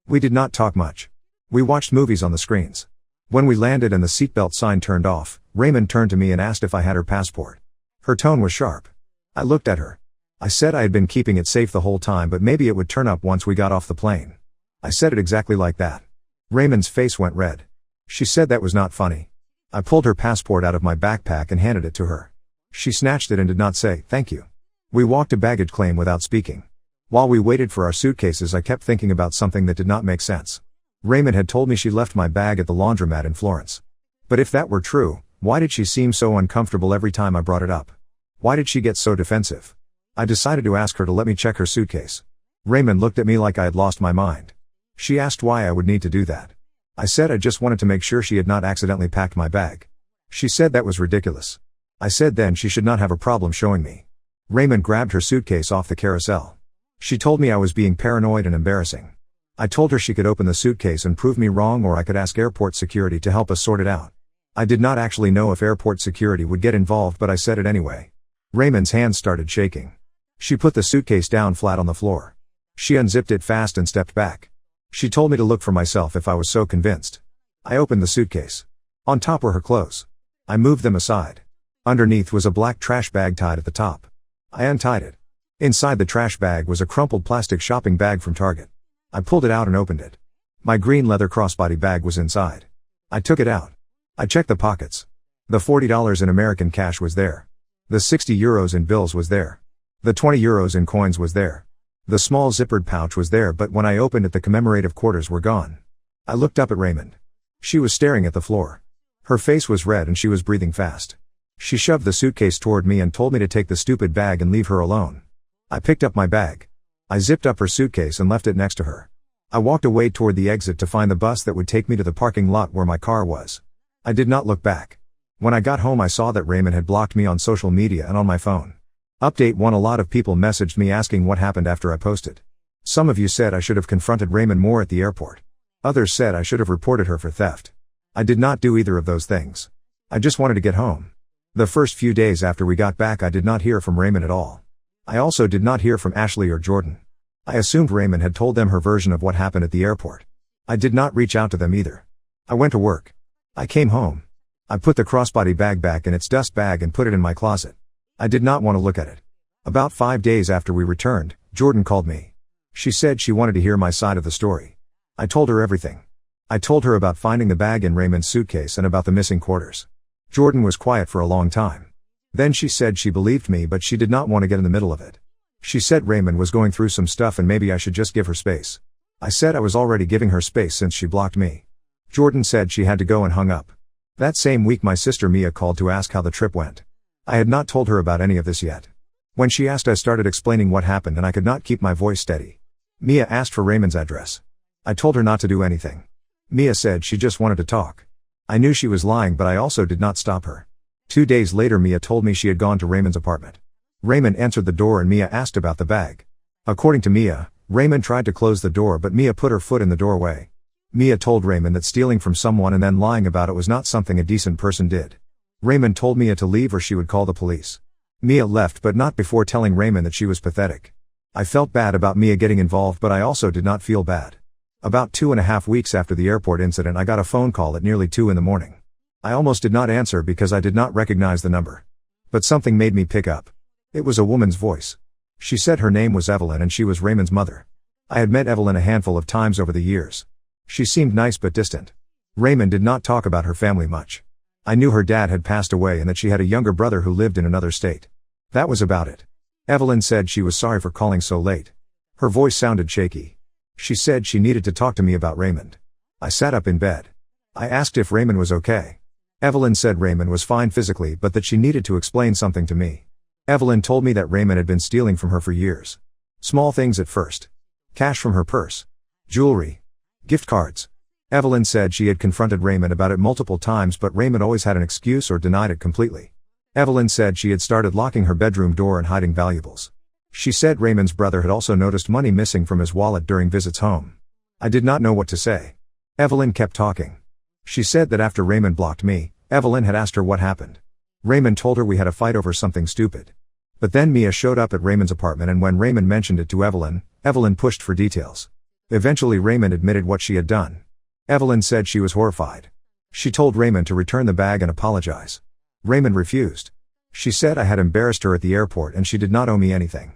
We did not talk much. We watched movies on the screens. When we landed and the seatbelt sign turned off, Raymond turned to me and asked if I had her passport. Her tone was sharp. I looked at her. I said I had been keeping it safe the whole time, but maybe it would turn up once we got off the plane. I said it exactly like that. Raymond's face went red. She said that was not funny. I pulled her passport out of my backpack and handed it to her. She snatched it and did not say, "Thank you." We walked to baggage claim without speaking. While we waited for our suitcases, I kept thinking about something that did not make sense. Raymond had told me she left my bag at the laundromat in Florence. But if that were true, why did she seem so uncomfortable every time I brought it up? Why did she get so defensive? I decided to ask her to let me check her suitcase. Raymond looked at me like I had lost my mind. She asked why I would need to do that. I said I just wanted to make sure she had not accidentally packed my bag. She said that was ridiculous. I said then she should not have a problem showing me. Raymond grabbed her suitcase off the carousel. She told me I was being paranoid and embarrassing. I told her she could open the suitcase and prove me wrong, or I could ask airport security to help us sort it out. I did not actually know if airport security would get involved, but I said it anyway. Raymond's hands started shaking. She put the suitcase down flat on the floor. She unzipped it fast and stepped back. She told me to look for myself if I was so convinced. I opened the suitcase. On top were her clothes. I moved them aside. Underneath was a black trash bag tied at the top. I untied it. Inside the trash bag was a crumpled plastic shopping bag from Target. I pulled it out and opened it. My green leather crossbody bag was inside. I took it out. I checked the pockets. The $40 in American cash was there. The €60 in bills was there. The €20 in coins was there. The small zippered pouch was there, but when I opened it the commemorative quarters were gone. I looked up at Raymond. She was staring at the floor. Her face was red and she was breathing fast. She shoved the suitcase toward me and told me to take the stupid bag and leave her alone. I picked up my bag. I zipped up her suitcase and left it next to her. I walked away toward the exit to find the bus that would take me to the parking lot where my car was. I did not look back. When I got home I saw that Raymond had blocked me on social media and on my phone. Update 1: a lot of people messaged me asking what happened after I posted. Some of you said I should have confronted Raymond more at the airport. Others said I should have reported her for theft. I did not do either of those things. I just wanted to get home. The first few days after we got back I did not hear from Raymond at all. I also did not hear from Ashley or Jordan. I assumed Raymond had told them her version of what happened at the airport. I did not reach out to them either. I went to work. I came home. I put the crossbody bag back in its dust bag and put it in my closet. I did not want to look at it. About 5 days after we returned, Jordan called me. She said she wanted to hear my side of the story. I told her everything. I told her about finding the bag in Raymond's suitcase and about the missing quarters. Jordan was quiet for a long time. Then she said she believed me, but she did not want to get in the middle of it. She said Raymond was going through some stuff and maybe I should just give her space. I said I was already giving her space since she blocked me. Jordan said she had to go and hung up. That same week my sister Mia called to ask how the trip went. I had not told her about any of this yet. When she asked I started explaining what happened and I could not keep my voice steady. Mia asked for Raymond's address. I told her not to do anything. Mia said she just wanted to talk. I knew she was lying, but I also did not stop her. 2 days later Mia told me she had gone to Raymond's apartment. Raymond answered the door and Mia asked about the bag. According to Mia, Raymond tried to close the door but Mia put her foot in the doorway. Mia told Raymond that stealing from someone and then lying about it was not something a decent person did. Raymond told Mia to leave or she would call the police. Mia left, but not before telling Raymond that she was pathetic. I felt bad about Mia getting involved, but I also did not feel bad. About 2.5 weeks after the airport incident, I got a phone call at nearly 2 in the morning. I almost did not answer because I did not recognize the number. But something made me pick up. It was a woman's voice. She said her name was Evelyn and she was Raymond's mother. I had met Evelyn a handful of times over the years. She seemed nice but distant. Raymond did not talk about her family much. I knew her dad had passed away and that she had a younger brother who lived in another state. That was about it. Evelyn said she was sorry for calling so late. Her voice sounded shaky. She said she needed to talk to me about Raymond. I sat up in bed. I asked if Raymond was okay. Evelyn said Raymond was fine physically but that she needed to explain something to me. Evelyn told me that Raymond had been stealing from her for years. Small things at first. Cash from her purse. Jewelry. Gift cards. Evelyn said she had confronted Raymond about it multiple times but Raymond always had an excuse or denied it completely. Evelyn said she had started locking her bedroom door and hiding valuables. She said Raymond's brother had also noticed money missing from his wallet during visits home. I did not know what to say. Evelyn kept talking. She said that after Raymond blocked me, Evelyn had asked her what happened. Raymond told her we had a fight over something stupid. But then Mia showed up at Raymond's apartment and when Raymond mentioned it to Evelyn, Evelyn pushed for details. Eventually Raymond admitted what she had done. Evelyn said she was horrified. She told Raymond to return the bag and apologize. Raymond refused. She said I had embarrassed her at the airport and she did not owe me anything.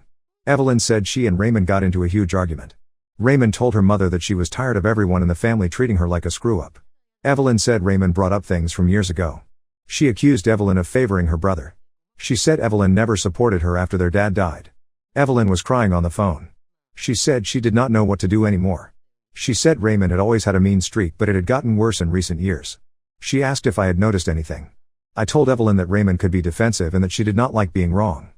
Evelyn said she and Raymond got into a huge argument. Raymond told her mother that she was tired of everyone in the family treating her like a screw-up. Evelyn said Raymond brought up things from years ago. She accused Evelyn of favoring her brother. She said Evelyn never supported her after their dad died. Evelyn was crying on the phone. She said she did not know what to do anymore. She said Raymond had always had a mean streak but it had gotten worse in recent years. She asked if I had noticed anything. I told Evelyn that Raymond could be defensive and that she did not like being wrong.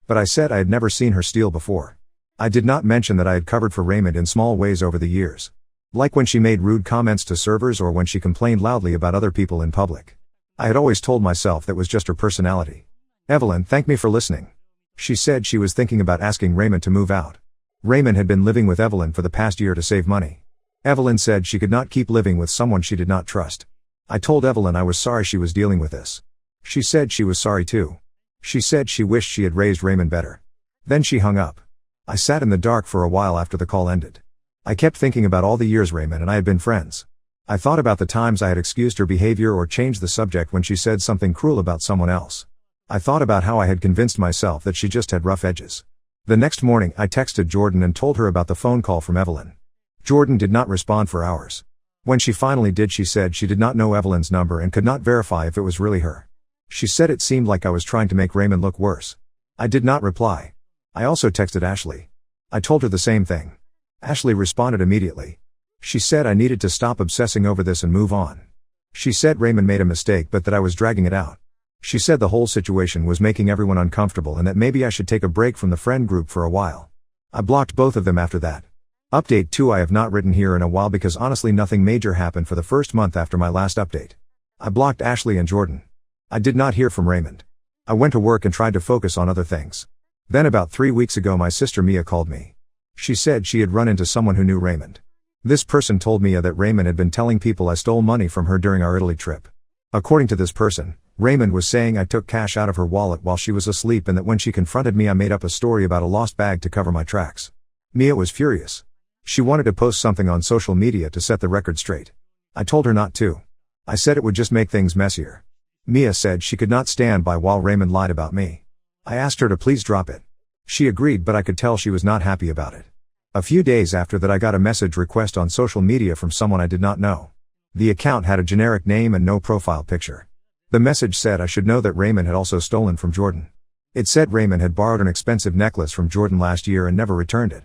But I said I had never seen her steal before. I did not mention that I had covered for Raymond in small ways over the years. Like when she made rude comments to servers or when she complained loudly about other people in public. I had always told myself that was just her personality. Evelyn thanked me for listening. She said she was thinking about asking Raymond to move out. Raymond had been living with Evelyn for the past year to save money. Evelyn said she could not keep living with someone she did not trust. I told Evelyn I was sorry she was dealing with this. She said she was sorry too. She said she wished she had raised Raymond better. Then she hung up. I sat in the dark for a while after the call ended. I kept thinking about all the years Raymond and I had been friends. I thought about the times I had excused her behavior or changed the subject when she said something cruel about someone else. I thought about how I had convinced myself that she just had rough edges. The next morning I texted Jordan and told her about the phone call from Evelyn. Jordan did not respond for hours. When she finally did, she said she did not know Evelyn's number and could not verify if it was really her. She said it seemed like I was trying to make Raymond look worse. I did not reply. I also texted Ashley. I told her the same thing. Ashley responded immediately. She said I needed to stop obsessing over this and move on. She said Raymond made a mistake but that I was dragging it out. She said the whole situation was making everyone uncomfortable and that maybe I should take a break from the friend group for a while. I blocked both of them after that. Update 2: I have not written here in a while because honestly nothing major happened for the first month after my last update. I blocked Ashley and Jordan. I did not hear from Raymond. I went to work and tried to focus on other things. Then about 3 weeks ago my sister Mia called me. She said she had run into someone who knew Raymond. This person told Mia that Raymond had been telling people I stole money from her during our Italy trip. According to this person, Raymond was saying I took cash out of her wallet while she was asleep and that when she confronted me I made up a story about a lost bag to cover my tracks. Mia was furious. She wanted to post something on social media to set the record straight. I told her not to. I said it would just make things messier. Mia said she could not stand by while Raymond lied about me. I asked her to please drop it. She agreed but I could tell she was not happy about it. A few days after that I got a message request on social media from someone I did not know. The account had a generic name and no profile picture. The message said I should know that Raymond had also stolen from Jordan. It said Raymond had borrowed an expensive necklace from Jordan last year and never returned it.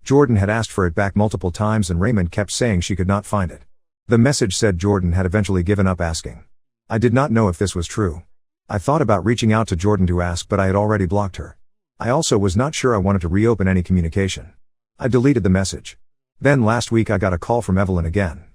Jordan had asked for it back multiple times and Raymond kept saying she could not find it. The message said Jordan had eventually given up asking. I did not know if this was true. I thought about reaching out to Jordan to ask but I had already blocked her. I also was not sure I wanted to reopen any communication. I deleted the message. Then last week I got a call from Evelyn again.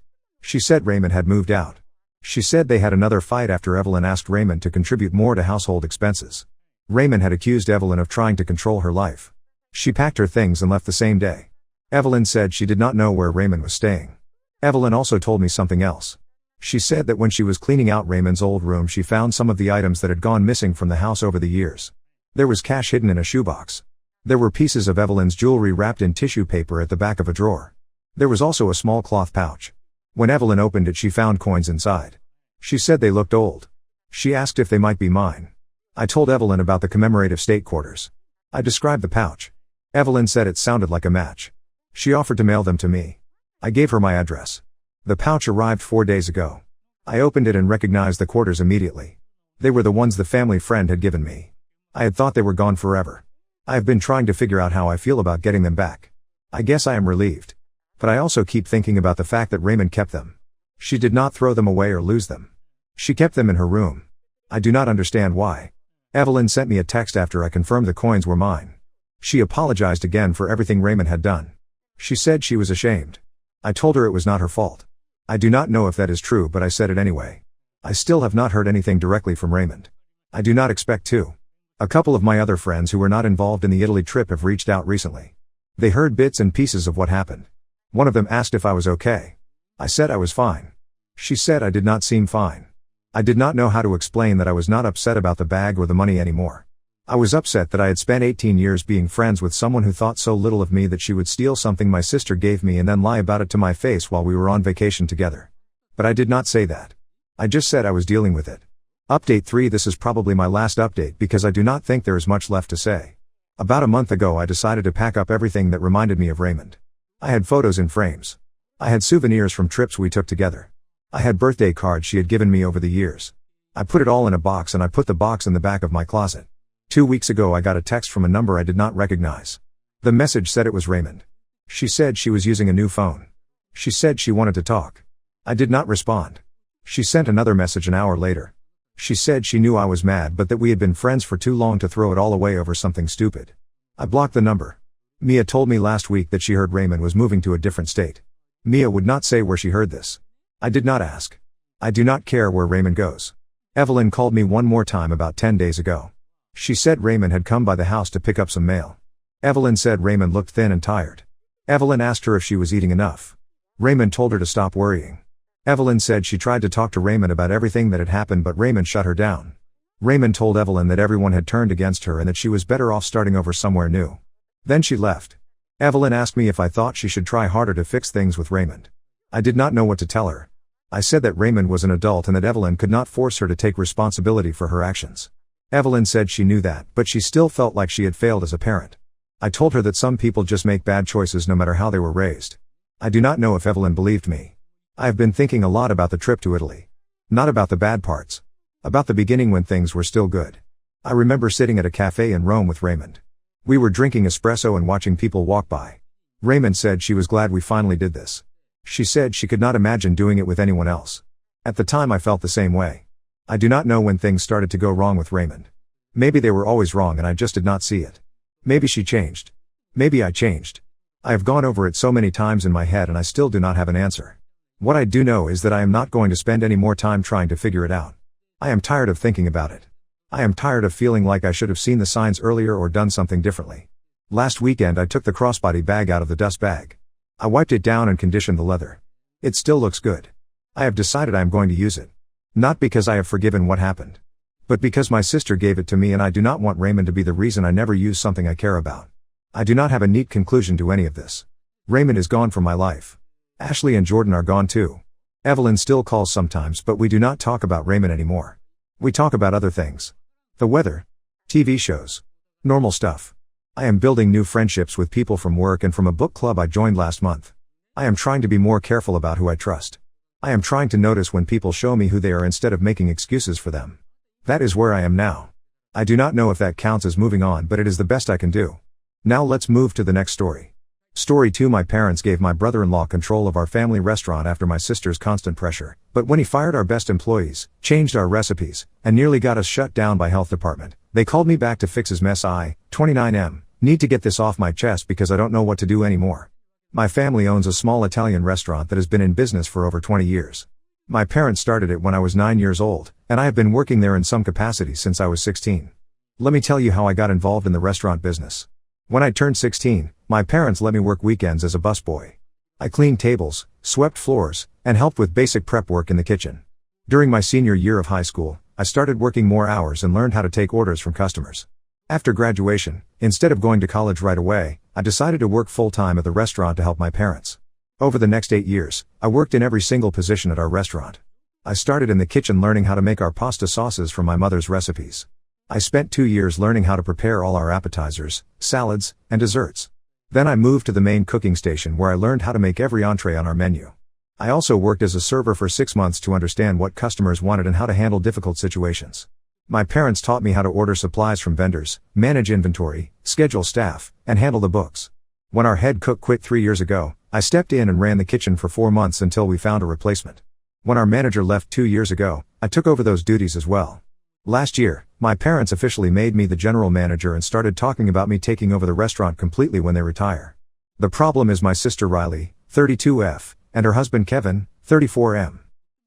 She said Raymond had moved out. She said they had another fight after Evelyn asked Raymond to contribute more to household expenses. Raymond had accused Evelyn of trying to control her life. She packed her things and left the same day. Evelyn said she did not know where Raymond was staying. Evelyn also told me something else. She said that when she was cleaning out Raymond's old room she found some of the items that had gone missing from the house over the years. There was cash hidden in a shoebox. There were pieces of Evelyn's jewelry wrapped in tissue paper at the back of a drawer. There was also a small cloth pouch. When Evelyn opened it, she found coins inside. She said they looked old. She asked if they might be mine. I told Evelyn about the commemorative state quarters. I described the pouch. Evelyn said it sounded like a match. She offered to mail them to me. I gave her my address. The pouch arrived 4 days ago. I opened it and recognized the quarters immediately. They were the ones the family friend had given me. I had thought they were gone forever. I have been trying to figure out how I feel about getting them back. I guess I am relieved. But I also keep thinking about the fact that Raymond kept them. She did not throw them away or lose them. She kept them in her room. I do not understand why. Evelyn sent me a text after I confirmed the coins were mine. She apologized again for everything Raymond had done. She said she was ashamed. I told her it was not her fault. I do not know if that is true, but I said it anyway. I still have not heard anything directly from Raymond. I do not expect to. A couple of my other friends who were not involved in the Italy trip have reached out recently. They heard bits and pieces of what happened. One of them asked if I was okay. I said I was fine. She said I did not seem fine. I did not know how to explain that I was not upset about the bag or the money anymore. I was upset that I had spent 18 years being friends with someone who thought so little of me that she would steal something my sister gave me and then lie about it to my face while we were on vacation together. But I did not say that. I just said I was dealing with it. Update 3. This is probably my last update because I do not think there is much left to say. About a month ago I decided to pack up everything that reminded me of Raymond. I had photos in frames. I had souvenirs from trips we took together. I had birthday cards she had given me over the years. I put it all in a box and I put the box in the back of my closet. 2 weeks ago I got a text from a number I did not recognize. The message said it was Raymond. She said she was using a new phone. She said she wanted to talk. I did not respond. She sent another message an hour later. She said she knew I was mad but that we had been friends for too long to throw it all away over something stupid. I blocked the number. Mia told me last week that she heard Raymond was moving to a different state. Mia would not say where she heard this. I did not ask. I do not care where Raymond goes. Evelyn called me one more time about 10 days ago. She said Raymond had come by the house to pick up some mail. Evelyn said Raymond looked thin and tired. Evelyn asked her if she was eating enough. Raymond told her to stop worrying. Evelyn said she tried to talk to Raymond about everything that had happened but Raymond shut her down. Raymond told Evelyn that everyone had turned against her and that she was better off starting over somewhere new. Then she left. Evelyn asked me if I thought she should try harder to fix things with Raymond. I did not know what to tell her. I said that Raymond was an adult and that Evelyn could not force her to take responsibility for her actions. Evelyn said she knew that, but she still felt like she had failed as a parent. I told her that some people just make bad choices no matter how they were raised. I do not know if Evelyn believed me. I have been thinking a lot about the trip to Italy. Not about the bad parts. About the beginning when things were still good. I remember sitting at a cafe in Rome with Raymond. We were drinking espresso and watching people walk by. Raymond said she was glad we finally did this. She said she could not imagine doing it with anyone else. At the time I felt the same way. I do not know when things started to go wrong with Raymond. Maybe they were always wrong and I just did not see it. Maybe she changed. Maybe I changed. I have gone over it so many times in my head and I still do not have an answer. What I do know is that I am not going to spend any more time trying to figure it out. I am tired of thinking about it. I am tired of feeling like I should have seen the signs earlier or done something differently. Last weekend I took the crossbody bag out of the dust bag. I wiped it down and conditioned the leather. It still looks good. I have decided I am going to use it. Not because I have forgiven what happened. But because my sister gave it to me and I do not want Raymond to be the reason I never use something I care about. I do not have a neat conclusion to any of this. Raymond is gone from my life. Ashley and Jordan are gone too. Evelyn still calls sometimes but we do not talk about Raymond anymore. We talk about other things. The weather. TV shows. Normal stuff. I am building new friendships with people from work and from a book club I joined last month. I am trying to be more careful about who I trust. I am trying to notice when people show me who they are instead of making excuses for them. That is where I am now. I do not know if that counts as moving on, but it is the best I can do. Now let's move to the next story. Story 2. My parents gave my brother-in-law control of our family restaurant after my sister's constant pressure, but when he fired our best employees, changed our recipes, and nearly got us shut down by health department, they called me back to fix his mess. I, 29M, need to get this off my chest because I don't know what to do anymore. My family owns a small Italian restaurant that has been in business for over 20 years. My parents started it when I was 9 years old, and I have been working there in some capacity since I was 16. Let me tell you how I got involved in the restaurant business. When I turned 16, my parents let me work weekends as a busboy. I cleaned tables, swept floors, and helped with basic prep work in the kitchen. During my senior year of high school, I started working more hours and learned how to take orders from customers. After graduation, instead of going to college right away, I decided to work full-time at the restaurant to help my parents. Over the next 8 years, I worked in every single position at our restaurant. I started in the kitchen learning how to make our pasta sauces from my mother's recipes. I spent 2 years learning how to prepare all our appetizers, salads, and desserts. Then I moved to the main cooking station where I learned how to make every entree on our menu. I also worked as a server for 6 months to understand what customers wanted and how to handle difficult situations. My parents taught me how to order supplies from vendors, manage inventory, schedule staff, and handle the books. When our head cook quit 3 years ago, I stepped in and ran the kitchen for 4 months until we found a replacement. When our manager left 2 years ago, I took over those duties as well. Last year, my parents officially made me the general manager and started talking about me taking over the restaurant completely when they retire. The problem is my sister Riley, 32F, and her husband Kevin, 34M.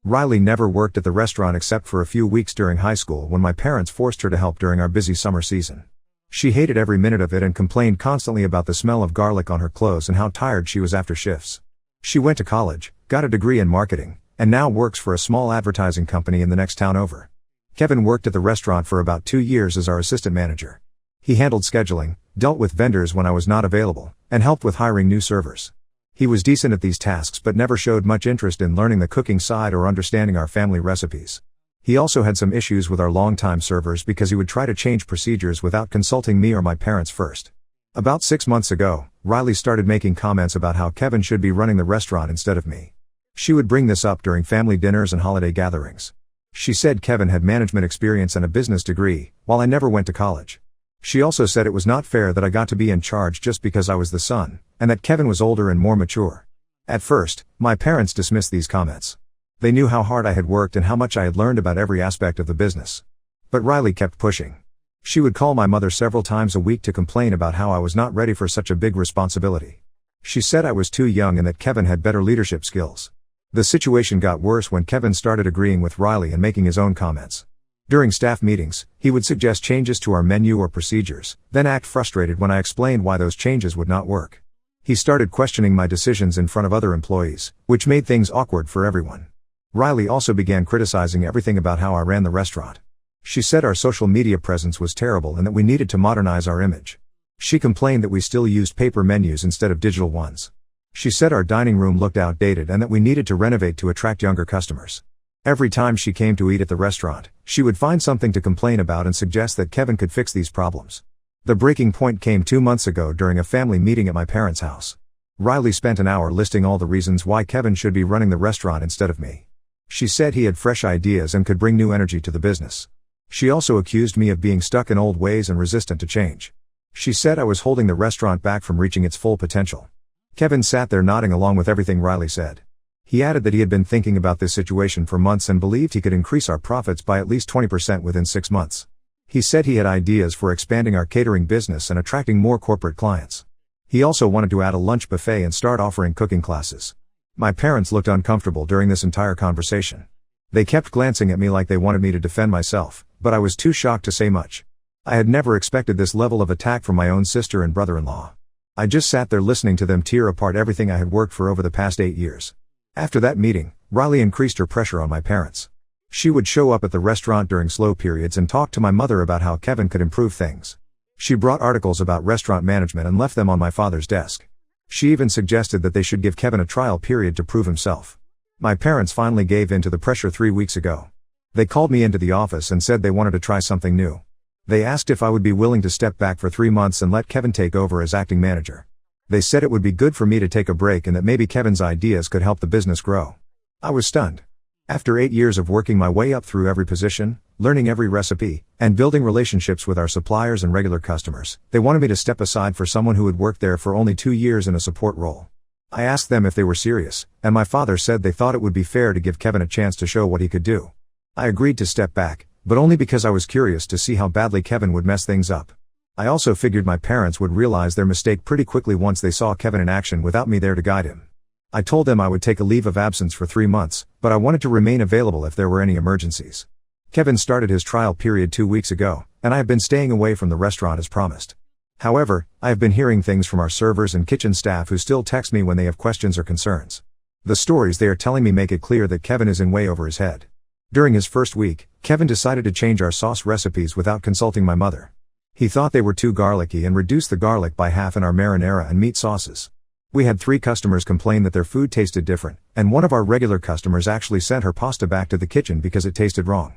Riley never worked at the restaurant except for a few weeks during high school when my parents forced her to help during our busy summer season. She hated every minute of it and complained constantly about the smell of garlic on her clothes and how tired she was after shifts. She went to college, got a degree in marketing, and now works for a small advertising company in the next town over. Kevin worked at the restaurant for about 2 years as our assistant manager. He handled scheduling, dealt with vendors when I was not available, and helped with hiring new servers. He was decent at these tasks but never showed much interest in learning the cooking side or understanding our family recipes. He also had some issues with our longtime servers because he would try to change procedures without consulting me or my parents first. About 6 months ago, Riley started making comments about how Kevin should be running the restaurant instead of me. She would bring this up during family dinners and holiday gatherings. She said Kevin had management experience and a business degree, while I never went to college. She also said it was not fair that I got to be in charge just because I was the son, and that Kevin was older and more mature. At first, my parents dismissed these comments. They knew how hard I had worked and how much I had learned about every aspect of the business. But Riley kept pushing. She would call my mother several times a week to complain about how I was not ready for such a big responsibility. She said I was too young and that Kevin had better leadership skills. The situation got worse when Kevin started agreeing with Riley and making his own comments. During staff meetings, he would suggest changes to our menu or procedures, then act frustrated when I explained why those changes would not work. He started questioning my decisions in front of other employees, which made things awkward for everyone. Riley also began criticizing everything about how I ran the restaurant. She said our social media presence was terrible and that we needed to modernize our image. She complained that we still used paper menus instead of digital ones. She said our dining room looked outdated and that we needed to renovate to attract younger customers. Every time she came to eat at the restaurant, she would find something to complain about and suggest that Kevin could fix these problems. The breaking point came 2 months ago during a family meeting at my parents' house. Riley spent an hour listing all the reasons why Kevin should be running the restaurant instead of me. She said he had fresh ideas and could bring new energy to the business. She also accused me of being stuck in old ways and resistant to change. She said I was holding the restaurant back from reaching its full potential. Kevin sat there nodding along with everything Riley said. He added that he had been thinking about this situation for months and believed he could increase our profits by at least 20% within 6 months. He said he had ideas for expanding our catering business and attracting more corporate clients. He also wanted to add a lunch buffet and start offering cooking classes. My parents looked uncomfortable during this entire conversation. They kept glancing at me like they wanted me to defend myself, but I was too shocked to say much. I had never expected this level of attack from my own sister and brother-in-law. I just sat there listening to them tear apart everything I had worked for over the past 8 years. After that meeting, Riley increased her pressure on my parents. She would show up at the restaurant during slow periods and talk to my mother about how Kevin could improve things. She brought articles about restaurant management and left them on my father's desk. She even suggested that they should give Kevin a trial period to prove himself. My parents finally gave in to the pressure 3 weeks ago. They called me into the office and said they wanted to try something new. They asked if I would be willing to step back for 3 months and let Kevin take over as acting manager. They said it would be good for me to take a break and that maybe Kevin's ideas could help the business grow. I was stunned. After 8 years of working my way up through every position, learning every recipe, and building relationships with our suppliers and regular customers, they wanted me to step aside for someone who had worked there for only 2 years in a support role. I asked them if they were serious, and my father said they thought it would be fair to give Kevin a chance to show what he could do. I agreed to step back, but only because I was curious to see how badly Kevin would mess things up. I also figured my parents would realize their mistake pretty quickly once they saw Kevin in action without me there to guide him. I told them I would take a leave of absence for 3 months, but I wanted to remain available if there were any emergencies. Kevin started his trial period 2 weeks ago, and I have been staying away from the restaurant as promised. However, I have been hearing things from our servers and kitchen staff who still text me when they have questions or concerns. The stories they are telling me make it clear that Kevin is in way over his head. During his first week, Kevin decided to change our sauce recipes without consulting my mother. He thought they were too garlicky and reduced the garlic by half in our marinara and meat sauces. We had 3 customers complain that their food tasted different, and one of our regular customers actually sent her pasta back to the kitchen because it tasted wrong.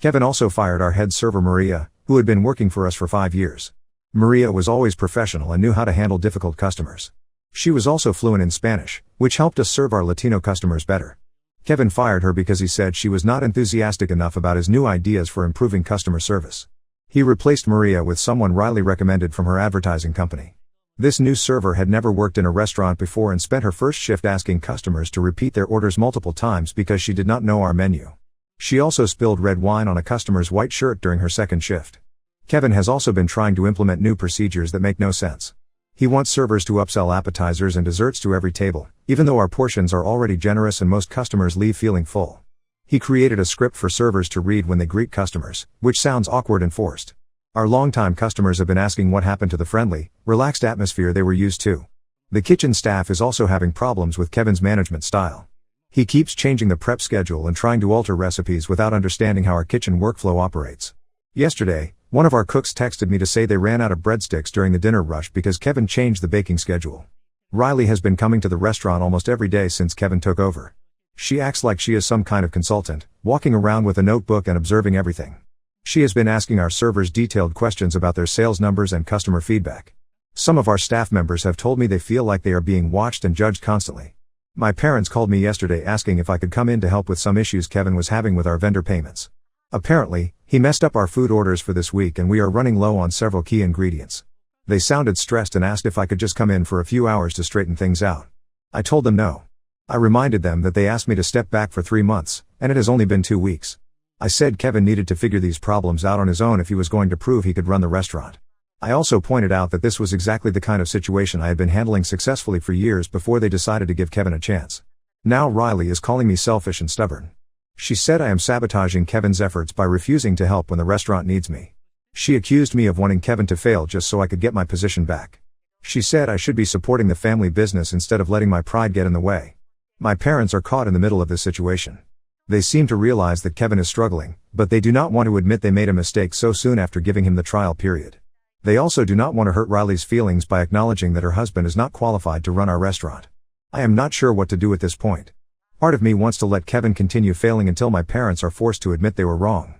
Kevin also fired our head server Maria, who had been working for us for 5 years. Maria was always professional and knew how to handle difficult customers. She was also fluent in Spanish, which helped us serve our Latino customers better. Kevin fired her because he said she was not enthusiastic enough about his new ideas for improving customer service. He replaced Maria with someone Riley recommended from her advertising company. This new server had never worked in a restaurant before and spent her first shift asking customers to repeat their orders multiple times because she did not know our menu. She also spilled red wine on a customer's white shirt during her second shift. Kevin has also been trying to implement new procedures that make no sense. He wants servers to upsell appetizers and desserts to every table, even though our portions are already generous and most customers leave feeling full. He created a script for servers to read when they greet customers, which sounds awkward and forced. Our longtime customers have been asking what happened to the friendly, relaxed atmosphere they were used to. The kitchen staff is also having problems with Kevin's management style. He keeps changing the prep schedule and trying to alter recipes without understanding how our kitchen workflow operates. Yesterday, one of our cooks texted me to say they ran out of breadsticks during the dinner rush because Kevin changed the baking schedule. Riley has been coming to the restaurant almost every day since Kevin took over. She acts like she is some kind of consultant, walking around with a notebook and observing everything. She has been asking our servers detailed questions about their sales numbers and customer feedback. Some of our staff members have told me they feel like they are being watched and judged constantly. My parents called me yesterday asking if I could come in to help with some issues Kevin was having with our vendor payments. Apparently, he messed up our food orders for this week and we are running low on several key ingredients. They sounded stressed and asked if I could just come in for a few hours to straighten things out. I told them no. I reminded them that they asked me to step back for 3 months, and it has only been 2 weeks. I said Kevin needed to figure these problems out on his own if he was going to prove he could run the restaurant. I also pointed out that this was exactly the kind of situation I had been handling successfully for years before they decided to give Kevin a chance. Now Riley is calling me selfish and stubborn. She said I am sabotaging Kevin's efforts by refusing to help when the restaurant needs me. She accused me of wanting Kevin to fail just so I could get my position back. She said I should be supporting the family business instead of letting my pride get in the way. My parents are caught in the middle of this situation. They seem to realize that Kevin is struggling, but they do not want to admit they made a mistake so soon after giving him the trial period. They also do not want to hurt Riley's feelings by acknowledging that her husband is not qualified to run our restaurant. I am not sure what to do at this point. Part of me wants to let Kevin continue failing until my parents are forced to admit they were wrong.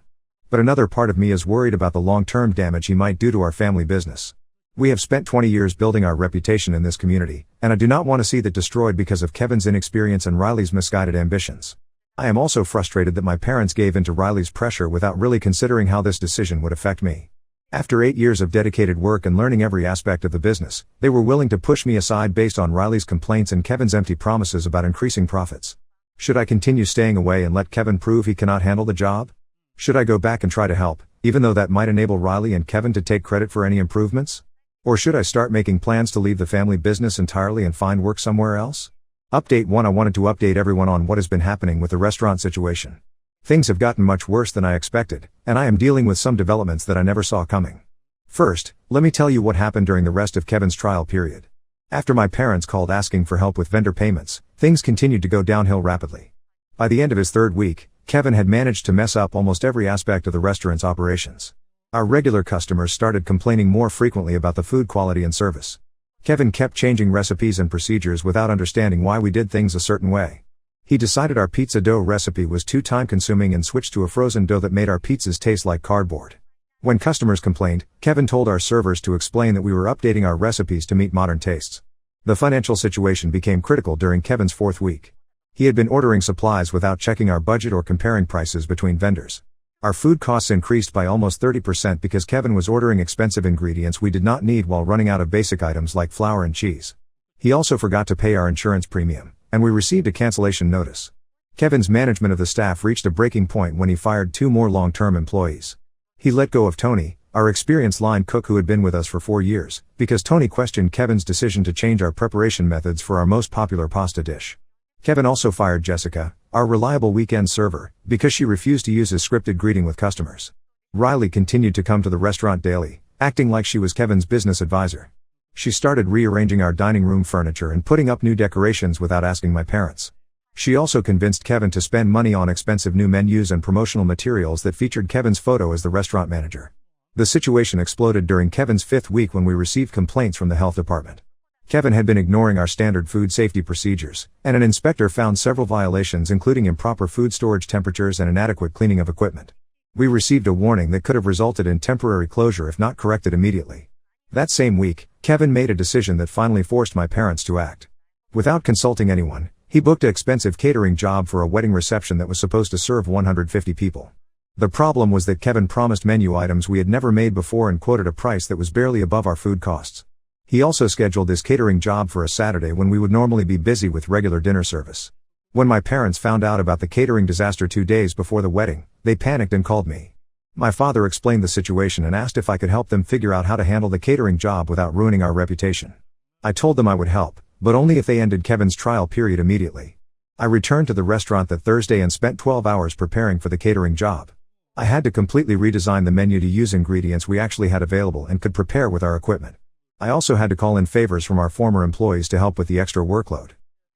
But another part of me is worried about the long-term damage he might do to our family business. We have spent 20 years building our reputation in this community, and I do not want to see that destroyed because of Kevin's inexperience and Riley's misguided ambitions. I am also frustrated that my parents gave in to Riley's pressure without really considering how this decision would affect me. After 8 years of dedicated work and learning every aspect of the business, they were willing to push me aside based on Riley's complaints and Kevin's empty promises about increasing profits. Should I continue staying away and let Kevin prove he cannot handle the job? Should I go back and try to help, even though that might enable Riley and Kevin to take credit for any improvements? Or should I start making plans to leave the family business entirely and find work somewhere else? Update 1. I wanted to update everyone on what has been happening with the restaurant situation. Things have gotten much worse than I expected, and I am dealing with some developments that I never saw coming. First, let me tell you what happened during the rest of Kevin's trial period. After my parents called asking for help with vendor payments, things continued to go downhill rapidly. By the end of his 3rd week, Kevin had managed to mess up almost every aspect of the restaurant's operations. Our regular customers started complaining more frequently about the food quality and service. Kevin kept changing recipes and procedures without understanding why we did things a certain way. He decided our pizza dough recipe was too time-consuming and switched to a frozen dough that made our pizzas taste like cardboard. When customers complained, Kevin told our servers to explain that we were updating our recipes to meet modern tastes. The financial situation became critical during Kevin's 4th week. He had been ordering supplies without checking our budget or comparing prices between vendors. Our food costs increased by almost 30% because Kevin was ordering expensive ingredients we did not need while running out of basic items like flour and cheese. He also forgot to pay our insurance premium, and we received a cancellation notice. Kevin's management of the staff reached a breaking point when he fired 2 more long-term employees. He let go of Tony, our experienced line cook who had been with us for 4 years, because Tony questioned Kevin's decision to change our preparation methods for our most popular pasta dish. Kevin also fired Jessica, our reliable weekend server, because she refused to use his scripted greeting with customers. Riley continued to come to the restaurant daily, acting like she was Kevin's business advisor. She started rearranging our dining room furniture and putting up new decorations without asking my parents. She also convinced Kevin to spend money on expensive new menus and promotional materials that featured Kevin's photo as the restaurant manager. The situation exploded during Kevin's 5th week when we received complaints from the health department. Kevin had been ignoring our standard food safety procedures, and an inspector found several violations including improper food storage temperatures and inadequate cleaning of equipment. We received a warning that could have resulted in temporary closure if not corrected immediately. That same week, Kevin made a decision that finally forced my parents to act. Without consulting anyone, he booked an expensive catering job for a wedding reception that was supposed to serve 150 people. The problem was that Kevin promised menu items we had never made before and quoted a price that was barely above our food costs. He also scheduled this catering job for a Saturday when we would normally be busy with regular dinner service. When my parents found out about the catering disaster 2 days before the wedding, they panicked and called me. My father explained the situation and asked if I could help them figure out how to handle the catering job without ruining our reputation. I told them I would help, but only if they ended Kevin's trial period immediately. I returned to the restaurant that Thursday and spent 12 hours preparing for the catering job. I had to completely redesign the menu to use ingredients we actually had available and could prepare with our equipment. I also had to call in favors from our former employees to help with the extra workload.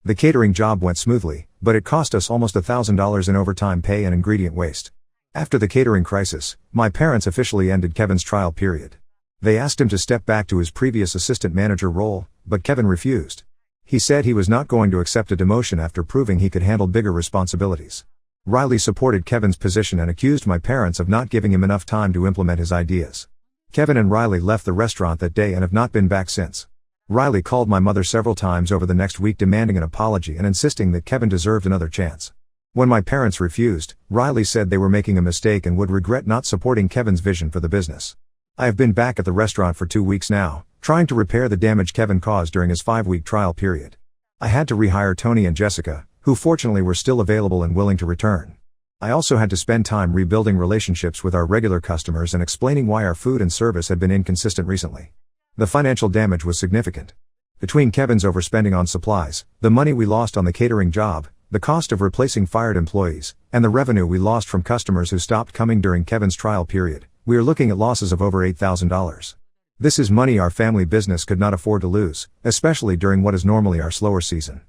The catering job went smoothly, but it cost us almost $1,000 in overtime pay and ingredient waste. After the catering crisis, my parents officially ended Kevin's trial period. They asked him to step back to his previous assistant manager role, but Kevin refused. He said he was not going to accept a demotion after proving he could handle bigger responsibilities. Riley supported Kevin's position and accused my parents of not giving him enough time to implement his ideas. Kevin and Riley left the restaurant that day and have not been back since. Riley called my mother several times over the next week demanding an apology and insisting that Kevin deserved another chance. When my parents refused, Riley said they were making a mistake and would regret not supporting Kevin's vision for the business. I have been back at the restaurant for 2 weeks now, trying to repair the damage Kevin caused during his 5-week trial period. I had to rehire Tony and Jessica, who fortunately were still available and willing to return. I also had to spend time rebuilding relationships with our regular customers and explaining why our food and service had been inconsistent recently. The financial damage was significant. Between Kevin's overspending on supplies, the money we lost on the catering job, the cost of replacing fired employees, and the revenue we lost from customers who stopped coming during Kevin's trial period, we are looking at losses of over $8,000. This is money our family business could not afford to lose, especially during what is normally our slower season.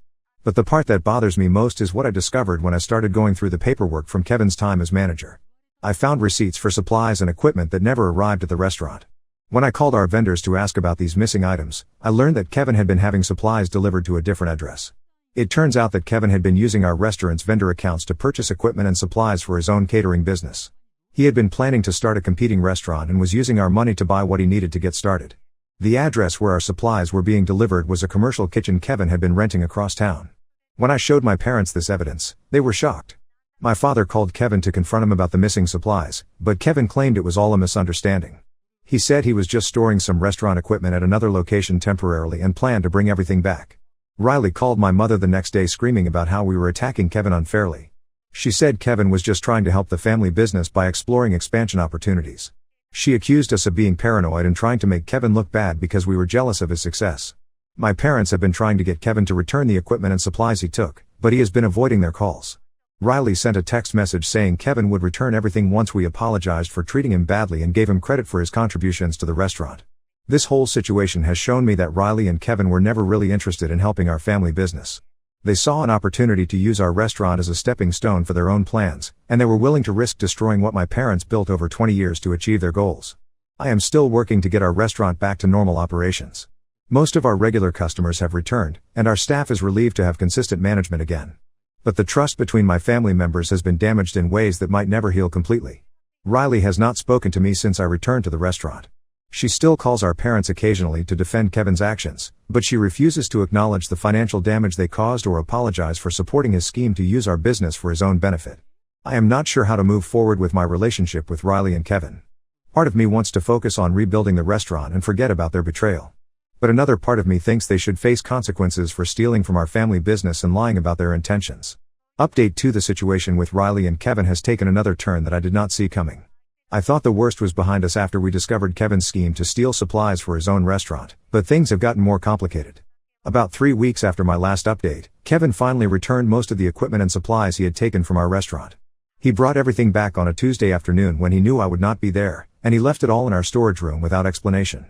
But the part that bothers me most is what I discovered when I started going through the paperwork from Kevin's time as manager. I found receipts for supplies and equipment that never arrived at the restaurant. When I called our vendors to ask about these missing items, I learned that Kevin had been having supplies delivered to a different address. It turns out that Kevin had been using our restaurant's vendor accounts to purchase equipment and supplies for his own catering business. He had been planning to start a competing restaurant and was using our money to buy what he needed to get started. The address where our supplies were being delivered was a commercial kitchen Kevin had been renting across town. When I showed my parents this evidence, they were shocked. My father called Kevin to confront him about the missing supplies, but Kevin claimed it was all a misunderstanding. He said he was just storing some restaurant equipment at another location temporarily and planned to bring everything back. Riley called my mother the next day screaming about how we were attacking Kevin unfairly. She said Kevin was just trying to help the family business by exploring expansion opportunities. She accused us of being paranoid and trying to make Kevin look bad because we were jealous of his success. My parents have been trying to get Kevin to return the equipment and supplies he took, but he has been avoiding their calls. Riley sent a text message saying Kevin would return everything once we apologized for treating him badly and gave him credit for his contributions to the restaurant. This whole situation has shown me that Riley and Kevin were never really interested in helping our family business. They saw an opportunity to use our restaurant as a stepping stone for their own plans, and they were willing to risk destroying what my parents built over 20 years to achieve their goals. I am still working to get our restaurant back to normal operations. Most of our regular customers have returned, and our staff is relieved to have consistent management again. But the trust between my family members has been damaged in ways that might never heal completely. Riley has not spoken to me since I returned to the restaurant. She still calls our parents occasionally to defend Kevin's actions, but she refuses to acknowledge the financial damage they caused or apologize for supporting his scheme to use our business for his own benefit. I am not sure how to move forward with my relationship with Riley and Kevin. Part of me wants to focus on rebuilding the restaurant and forget about their betrayal. But another part of me thinks they should face consequences for stealing from our family business and lying about their intentions. Update 2: The situation with Riley and Kevin has taken another turn that I did not see coming. I thought the worst was behind us after we discovered Kevin's scheme to steal supplies for his own restaurant, but things have gotten more complicated. About 3 weeks after my last update, Kevin finally returned most of the equipment and supplies he had taken from our restaurant. He brought everything back on a Tuesday afternoon when he knew I would not be there, and he left it all in our storage room without explanation.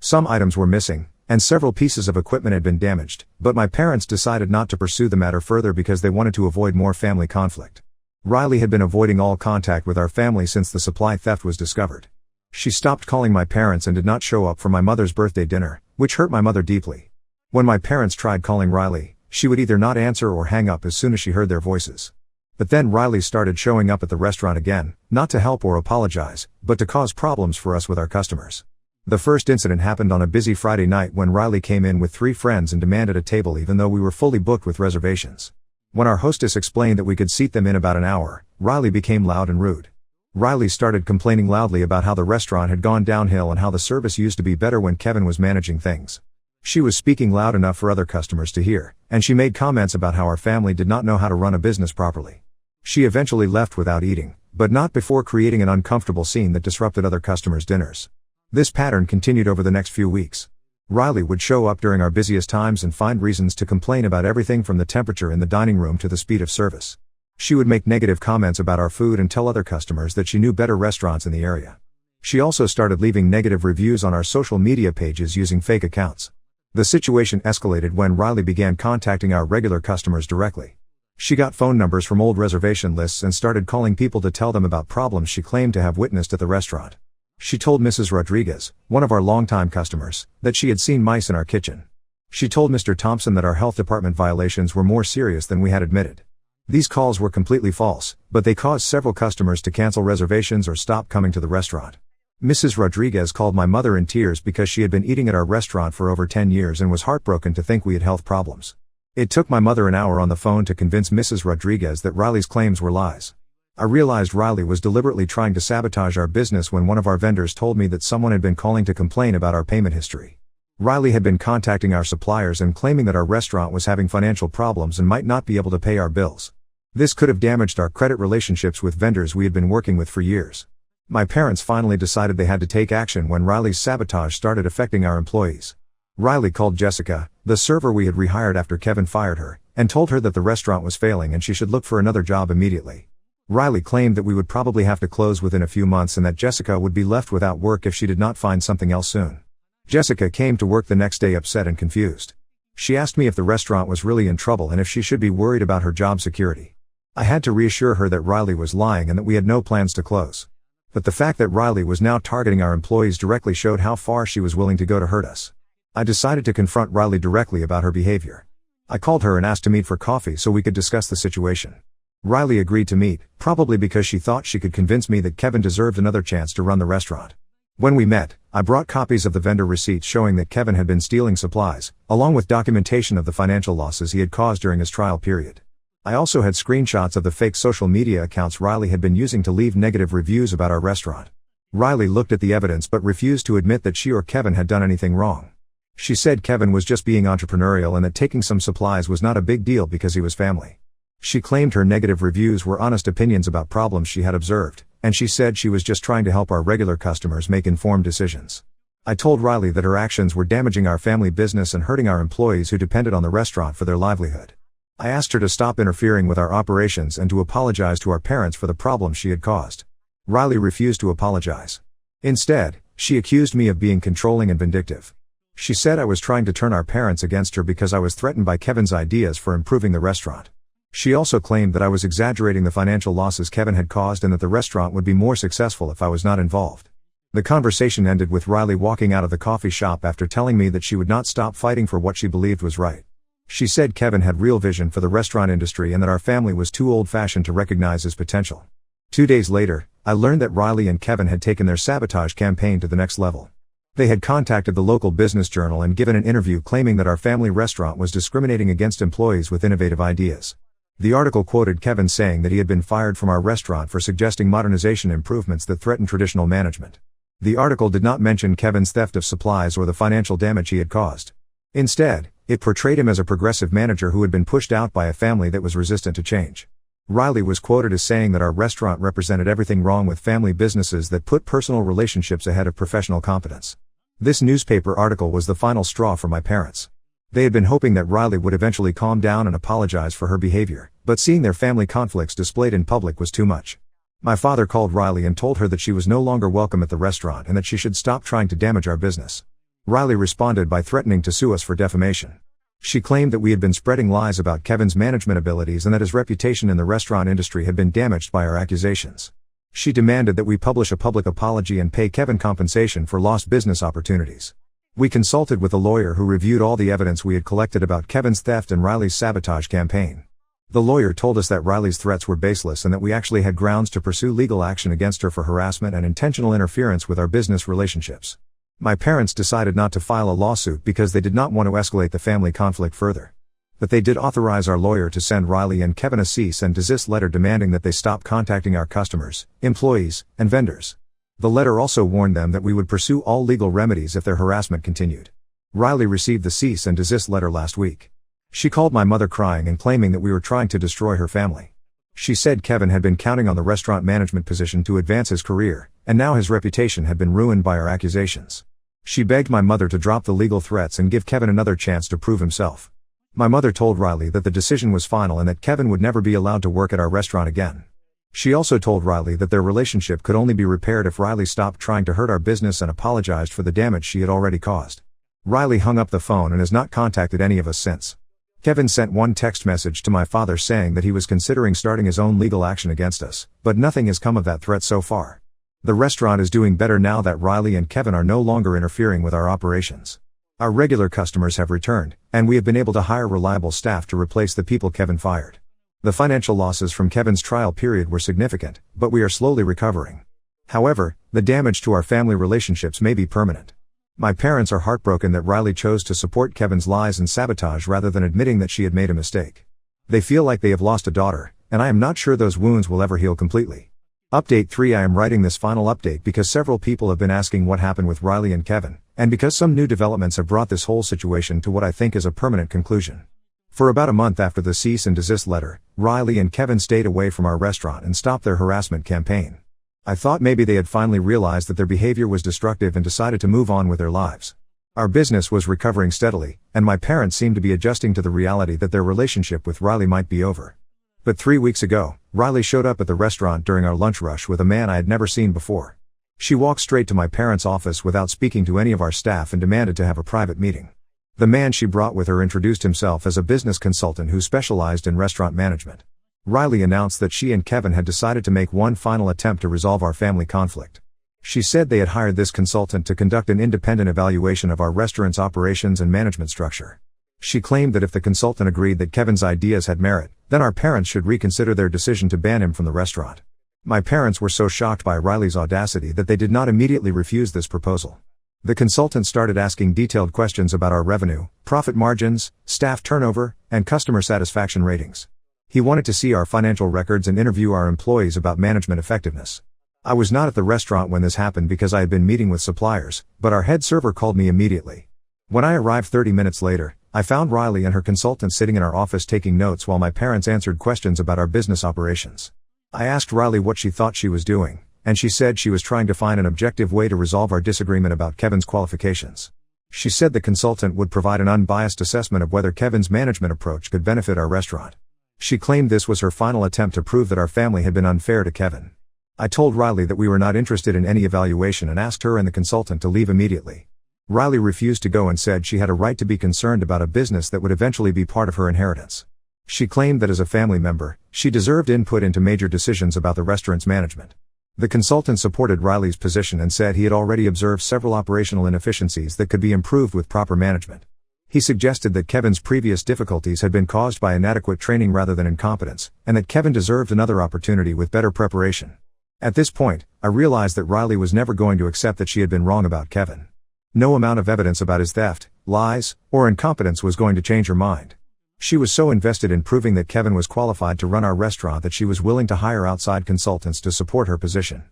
Some items were missing, and several pieces of equipment had been damaged, but my parents decided not to pursue the matter further because they wanted to avoid more family conflict. Riley had been avoiding all contact with our family since the supply theft was discovered. She stopped calling my parents and did not show up for my mother's birthday dinner, which hurt my mother deeply. When my parents tried calling Riley, she would either not answer or hang up as soon as she heard their voices. But then Riley started showing up at the restaurant again, not to help or apologize, but to cause problems for us with our customers. The first incident happened on a busy Friday night when Riley came in with 3 friends and demanded a table even though we were fully booked with reservations. When our hostess explained that we could seat them in about an hour, Riley became loud and rude. Riley started complaining loudly about how the restaurant had gone downhill and how the service used to be better when Kevin was managing things. She was speaking loud enough for other customers to hear, and she made comments about how our family did not know how to run a business properly. She eventually left without eating, but not before creating an uncomfortable scene that disrupted other customers' dinners. This pattern continued over the next few weeks. Riley would show up during our busiest times and find reasons to complain about everything from the temperature in the dining room to the speed of service. She would make negative comments about our food and tell other customers that she knew better restaurants in the area. She also started leaving negative reviews on our social media pages using fake accounts. The situation escalated when Riley began contacting our regular customers directly. She got phone numbers from old reservation lists and started calling people to tell them about problems she claimed to have witnessed at the restaurant. She told Mrs. Rodriguez, one of our longtime customers, that she had seen mice in our kitchen. She told Mr. Thompson that our health department violations were more serious than we had admitted. These calls were completely false, but they caused several customers to cancel reservations or stop coming to the restaurant. Mrs. Rodriguez called my mother in tears because she had been eating at our restaurant for over 10 years and was heartbroken to think we had health problems. It took my mother an hour on the phone to convince Mrs. Rodriguez that Riley's claims were lies. I realized Riley was deliberately trying to sabotage our business when one of our vendors told me that someone had been calling to complain about our payment history. Riley had been contacting our suppliers and claiming that our restaurant was having financial problems and might not be able to pay our bills. This could have damaged our credit relationships with vendors we had been working with for years. My parents finally decided they had to take action when Riley's sabotage started affecting our employees. Riley called Jessica, the server we had rehired after Kevin fired her, and told her that the restaurant was failing and she should look for another job immediately. Riley claimed that we would probably have to close within a few months and that Jessica would be left without work if she did not find something else soon. Jessica came to work the next day upset and confused. She asked me if the restaurant was really in trouble and if she should be worried about her job security. I had to reassure her that Riley was lying and that we had no plans to close. But the fact that Riley was now targeting our employees directly showed how far she was willing to go to hurt us. I decided to confront Riley directly about her behavior. I called her and asked to meet for coffee so we could discuss the situation. Riley agreed to meet, probably because she thought she could convince me that Kevin deserved another chance to run the restaurant. When we met, I brought copies of the vendor receipts showing that Kevin had been stealing supplies, along with documentation of the financial losses he had caused during his trial period. I also had screenshots of the fake social media accounts Riley had been using to leave negative reviews about our restaurant. Riley looked at the evidence but refused to admit that she or Kevin had done anything wrong. She said Kevin was just being entrepreneurial and that taking some supplies was not a big deal because he was family. She claimed her negative reviews were honest opinions about problems she had observed, and she said she was just trying to help our regular customers make informed decisions. I told Riley that her actions were damaging our family business and hurting our employees who depended on the restaurant for their livelihood. I asked her to stop interfering with our operations and to apologize to our parents for the problems she had caused. Riley refused to apologize. Instead, she accused me of being controlling and vindictive. She said I was trying to turn our parents against her because I was threatened by Kevin's ideas for improving the restaurant. She also claimed that I was exaggerating the financial losses Kevin had caused and that the restaurant would be more successful if I was not involved. The conversation ended with Riley walking out of the coffee shop after telling me that she would not stop fighting for what she believed was right. She said Kevin had real vision for the restaurant industry and that our family was too old-fashioned to recognize his potential. 2 days later, I learned that Riley and Kevin had taken their sabotage campaign to the next level. They had contacted the local business journal and given an interview claiming that our family restaurant was discriminating against employees with innovative ideas. The article quoted Kevin saying that he had been fired from our restaurant for suggesting modernization improvements that threatened traditional management. The article did not mention Kevin's theft of supplies or the financial damage he had caused. Instead, it portrayed him as a progressive manager who had been pushed out by a family that was resistant to change. Riley was quoted as saying that our restaurant represented everything wrong with family businesses that put personal relationships ahead of professional competence. This newspaper article was the final straw for my parents. They had been hoping that Riley would eventually calm down and apologize for her behavior, but seeing their family conflicts displayed in public was too much. My father called Riley and told her that she was no longer welcome at the restaurant and that she should stop trying to damage our business. Riley responded by threatening to sue us for defamation. She claimed that we had been spreading lies about Kevin's management abilities and that his reputation in the restaurant industry had been damaged by our accusations. She demanded that we publish a public apology and pay Kevin compensation for lost business opportunities. We consulted with a lawyer who reviewed all the evidence we had collected about Kevin's theft and Riley's sabotage campaign. The lawyer told us that Riley's threats were baseless and that we actually had grounds to pursue legal action against her for harassment and intentional interference with our business relationships. My parents decided not to file a lawsuit because they did not want to escalate the family conflict further. But they did authorize our lawyer to send Riley and Kevin a cease and desist letter demanding that they stop contacting our customers, employees, and vendors. The letter also warned them that we would pursue all legal remedies if their harassment continued. Riley received the cease and desist letter last week. She called my mother crying and claiming that we were trying to destroy her family. She said Kevin had been counting on the restaurant management position to advance his career, and now his reputation had been ruined by our accusations. She begged my mother to drop the legal threats and give Kevin another chance to prove himself. My mother told Riley that the decision was final and that Kevin would never be allowed to work at our restaurant again. She also told Riley that their relationship could only be repaired if Riley stopped trying to hurt our business and apologized for the damage she had already caused. Riley hung up the phone and has not contacted any of us since. Kevin sent one text message to my father saying that he was considering starting his own legal action against us, but nothing has come of that threat so far. The restaurant is doing better now that Riley and Kevin are no longer interfering with our operations. Our regular customers have returned, and we have been able to hire reliable staff to replace the people Kevin fired. The financial losses from Kevin's trial period were significant, but we are slowly recovering. However, the damage to our family relationships may be permanent. My parents are heartbroken that Riley chose to support Kevin's lies and sabotage rather than admitting that she had made a mistake. They feel like they have lost a daughter, and I am not sure those wounds will ever heal completely. Update 3: I am writing this final update because several people have been asking what happened with Riley and Kevin, and because some new developments have brought this whole situation to what I think is a permanent conclusion. For about a month after the cease and desist letter, Riley and Kevin stayed away from our restaurant and stopped their harassment campaign. I thought maybe they had finally realized that their behavior was destructive and decided to move on with their lives. Our business was recovering steadily, and my parents seemed to be adjusting to the reality that their relationship with Riley might be over. But 3 weeks ago, Riley showed up at the restaurant during our lunch rush with a man I had never seen before. She walked straight to my parents' office without speaking to any of our staff and demanded to have a private meeting. The man she brought with her introduced himself as a business consultant who specialized in restaurant management. Riley announced that she and Kevin had decided to make one final attempt to resolve our family conflict. She said they had hired this consultant to conduct an independent evaluation of our restaurant's operations and management structure. She claimed that if the consultant agreed that Kevin's ideas had merit, then our parents should reconsider their decision to ban him from the restaurant. My parents were so shocked by Riley's audacity that they did not immediately refuse this proposal. The consultant started asking detailed questions about our revenue, profit margins, staff turnover, and customer satisfaction ratings. He wanted to see our financial records and interview our employees about management effectiveness. I was not at the restaurant when this happened because I had been meeting with suppliers, but our head server called me immediately. When I arrived 30 minutes later, I found Riley and her consultant sitting in our office taking notes while my parents answered questions about our business operations. I asked Riley what she thought she was doing, and she said she was trying to find an objective way to resolve our disagreement about Kevin's qualifications. She said the consultant would provide an unbiased assessment of whether Kevin's management approach could benefit our restaurant. She claimed this was her final attempt to prove that our family had been unfair to Kevin. I told Riley that we were not interested in any evaluation and asked her and the consultant to leave immediately. Riley refused to go and said she had a right to be concerned about a business that would eventually be part of her inheritance. She claimed that as a family member, she deserved input into major decisions about the restaurant's management. The consultant supported Riley's position and said he had already observed several operational inefficiencies that could be improved with proper management. He suggested that Kevin's previous difficulties had been caused by inadequate training rather than incompetence, and that Kevin deserved another opportunity with better preparation. At this point, I realized that Riley was never going to accept that she had been wrong about Kevin. No amount of evidence about his theft, lies, or incompetence was going to change her mind. She was so invested in proving that Kevin was qualified to run our restaurant that she was willing to hire outside consultants to support her position.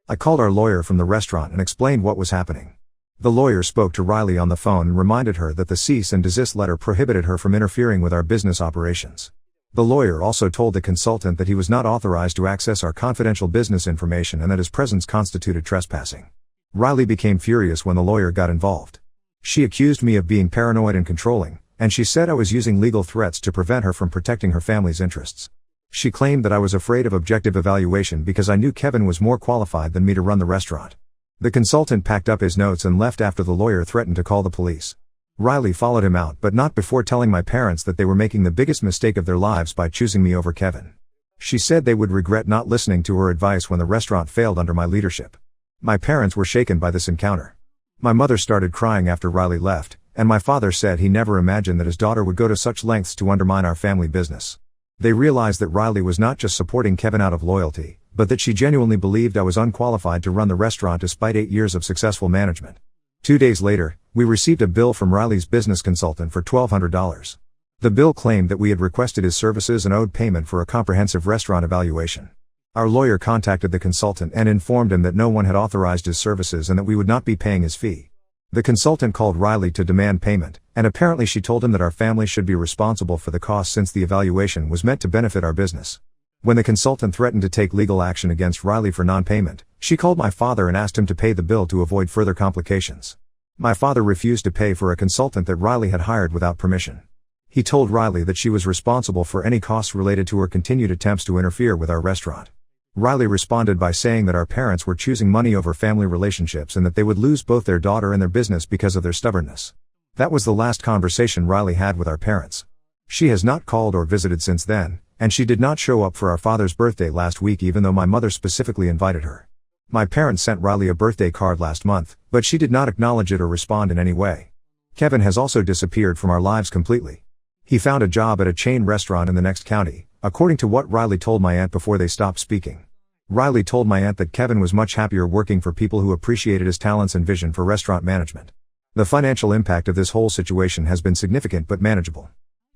I called our lawyer from the restaurant and explained what was happening. The lawyer spoke to Riley on the phone and reminded her that the cease and desist letter prohibited her from interfering with our business operations. The lawyer also told the consultant that he was not authorized to access our confidential business information and that his presence constituted trespassing. Riley became furious when the lawyer got involved. She accused me of being paranoid and controlling, and she said I was using legal threats to prevent her from protecting her family's interests. She claimed that I was afraid of objective evaluation because I knew Kevin was more qualified than me to run the restaurant. The consultant packed up his notes and left after the lawyer threatened to call the police. Riley followed him out, but not before telling my parents that they were making the biggest mistake of their lives by choosing me over Kevin. She said they would regret not listening to her advice when the restaurant failed under my leadership. My parents were shaken by this encounter. My mother started crying after Riley left, and my father said he never imagined that his daughter would go to such lengths to undermine our family business. They realized that Riley was not just supporting Kevin out of loyalty, but that she genuinely believed I was unqualified to run the restaurant despite 8 years of successful management. 2 days later, we received a bill from Riley's business consultant for $1,200. The bill claimed that we had requested his services and owed payment for a comprehensive restaurant evaluation. Our lawyer contacted the consultant and informed him that no one had authorized his services and that we would not be paying his fee. The consultant called Riley to demand payment, and apparently she told him that our family should be responsible for the cost since the evaluation was meant to benefit our business. When the consultant threatened to take legal action against Riley for non-payment, she called my father and asked him to pay the bill to avoid further complications. My father refused to pay for a consultant that Riley had hired without permission. He told Riley that she was responsible for any costs related to her continued attempts to interfere with our restaurant. Riley responded by saying that our parents were choosing money over family relationships and that they would lose both their daughter and their business because of their stubbornness. That was the last conversation Riley had with our parents. She has not called or visited since then, and she did not show up for our father's birthday last week even though my mother specifically invited her. My parents sent Riley a birthday card last month, but she did not acknowledge it or respond in any way. Kevin has also disappeared from our lives completely. He found a job at a chain restaurant in the next county, according to what Riley told my aunt before they stopped speaking. Riley told my aunt that Kevin was much happier working for people who appreciated his talents and vision for restaurant management. The financial impact of this whole situation has been significant but manageable.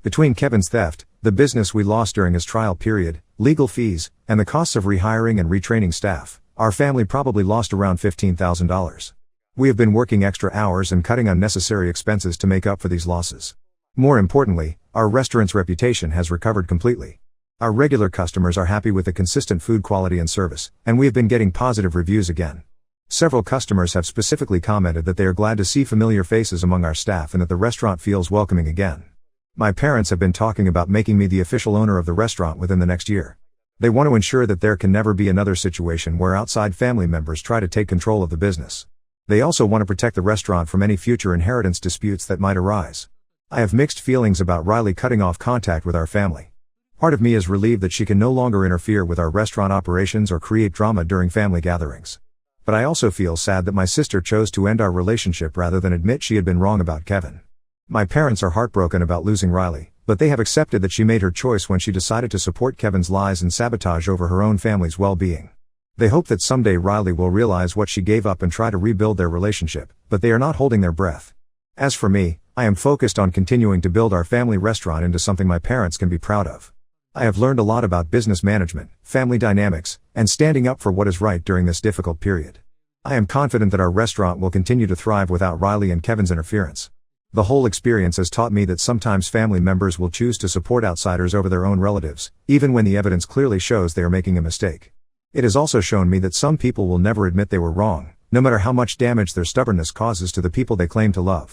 Between Kevin's theft, the business we lost during his trial period, legal fees, and the costs of rehiring and retraining staff, our family probably lost around $15,000. We have been working extra hours and cutting unnecessary expenses to make up for these losses. More importantly, our restaurant's reputation has recovered completely. Our regular customers are happy with the consistent food quality and service, and we have been getting positive reviews again. Several customers have specifically commented that they are glad to see familiar faces among our staff and that the restaurant feels welcoming again. My parents have been talking about making me the official owner of the restaurant within the next year. They want to ensure that there can never be another situation where outside family members try to take control of the business. They also want to protect the restaurant from any future inheritance disputes that might arise. I have mixed feelings about Riley cutting off contact with our family. Part of me is relieved that she can no longer interfere with our restaurant operations or create drama during family gatherings. But I also feel sad that my sister chose to end our relationship rather than admit she had been wrong about Kevin. My parents are heartbroken about losing Riley, but they have accepted that she made her choice when she decided to support Kevin's lies and sabotage over her own family's well-being. They hope that someday Riley will realize what she gave up and try to rebuild their relationship, but they are not holding their breath. As for me, I am focused on continuing to build our family restaurant into something my parents can be proud of. I have learned a lot about business management, family dynamics, and standing up for what is right during this difficult period. I am confident that our restaurant will continue to thrive without Riley and Kevin's interference. The whole experience has taught me that sometimes family members will choose to support outsiders over their own relatives, even when the evidence clearly shows they are making a mistake. It has also shown me that some people will never admit they were wrong, no matter how much damage their stubbornness causes to the people they claim to love.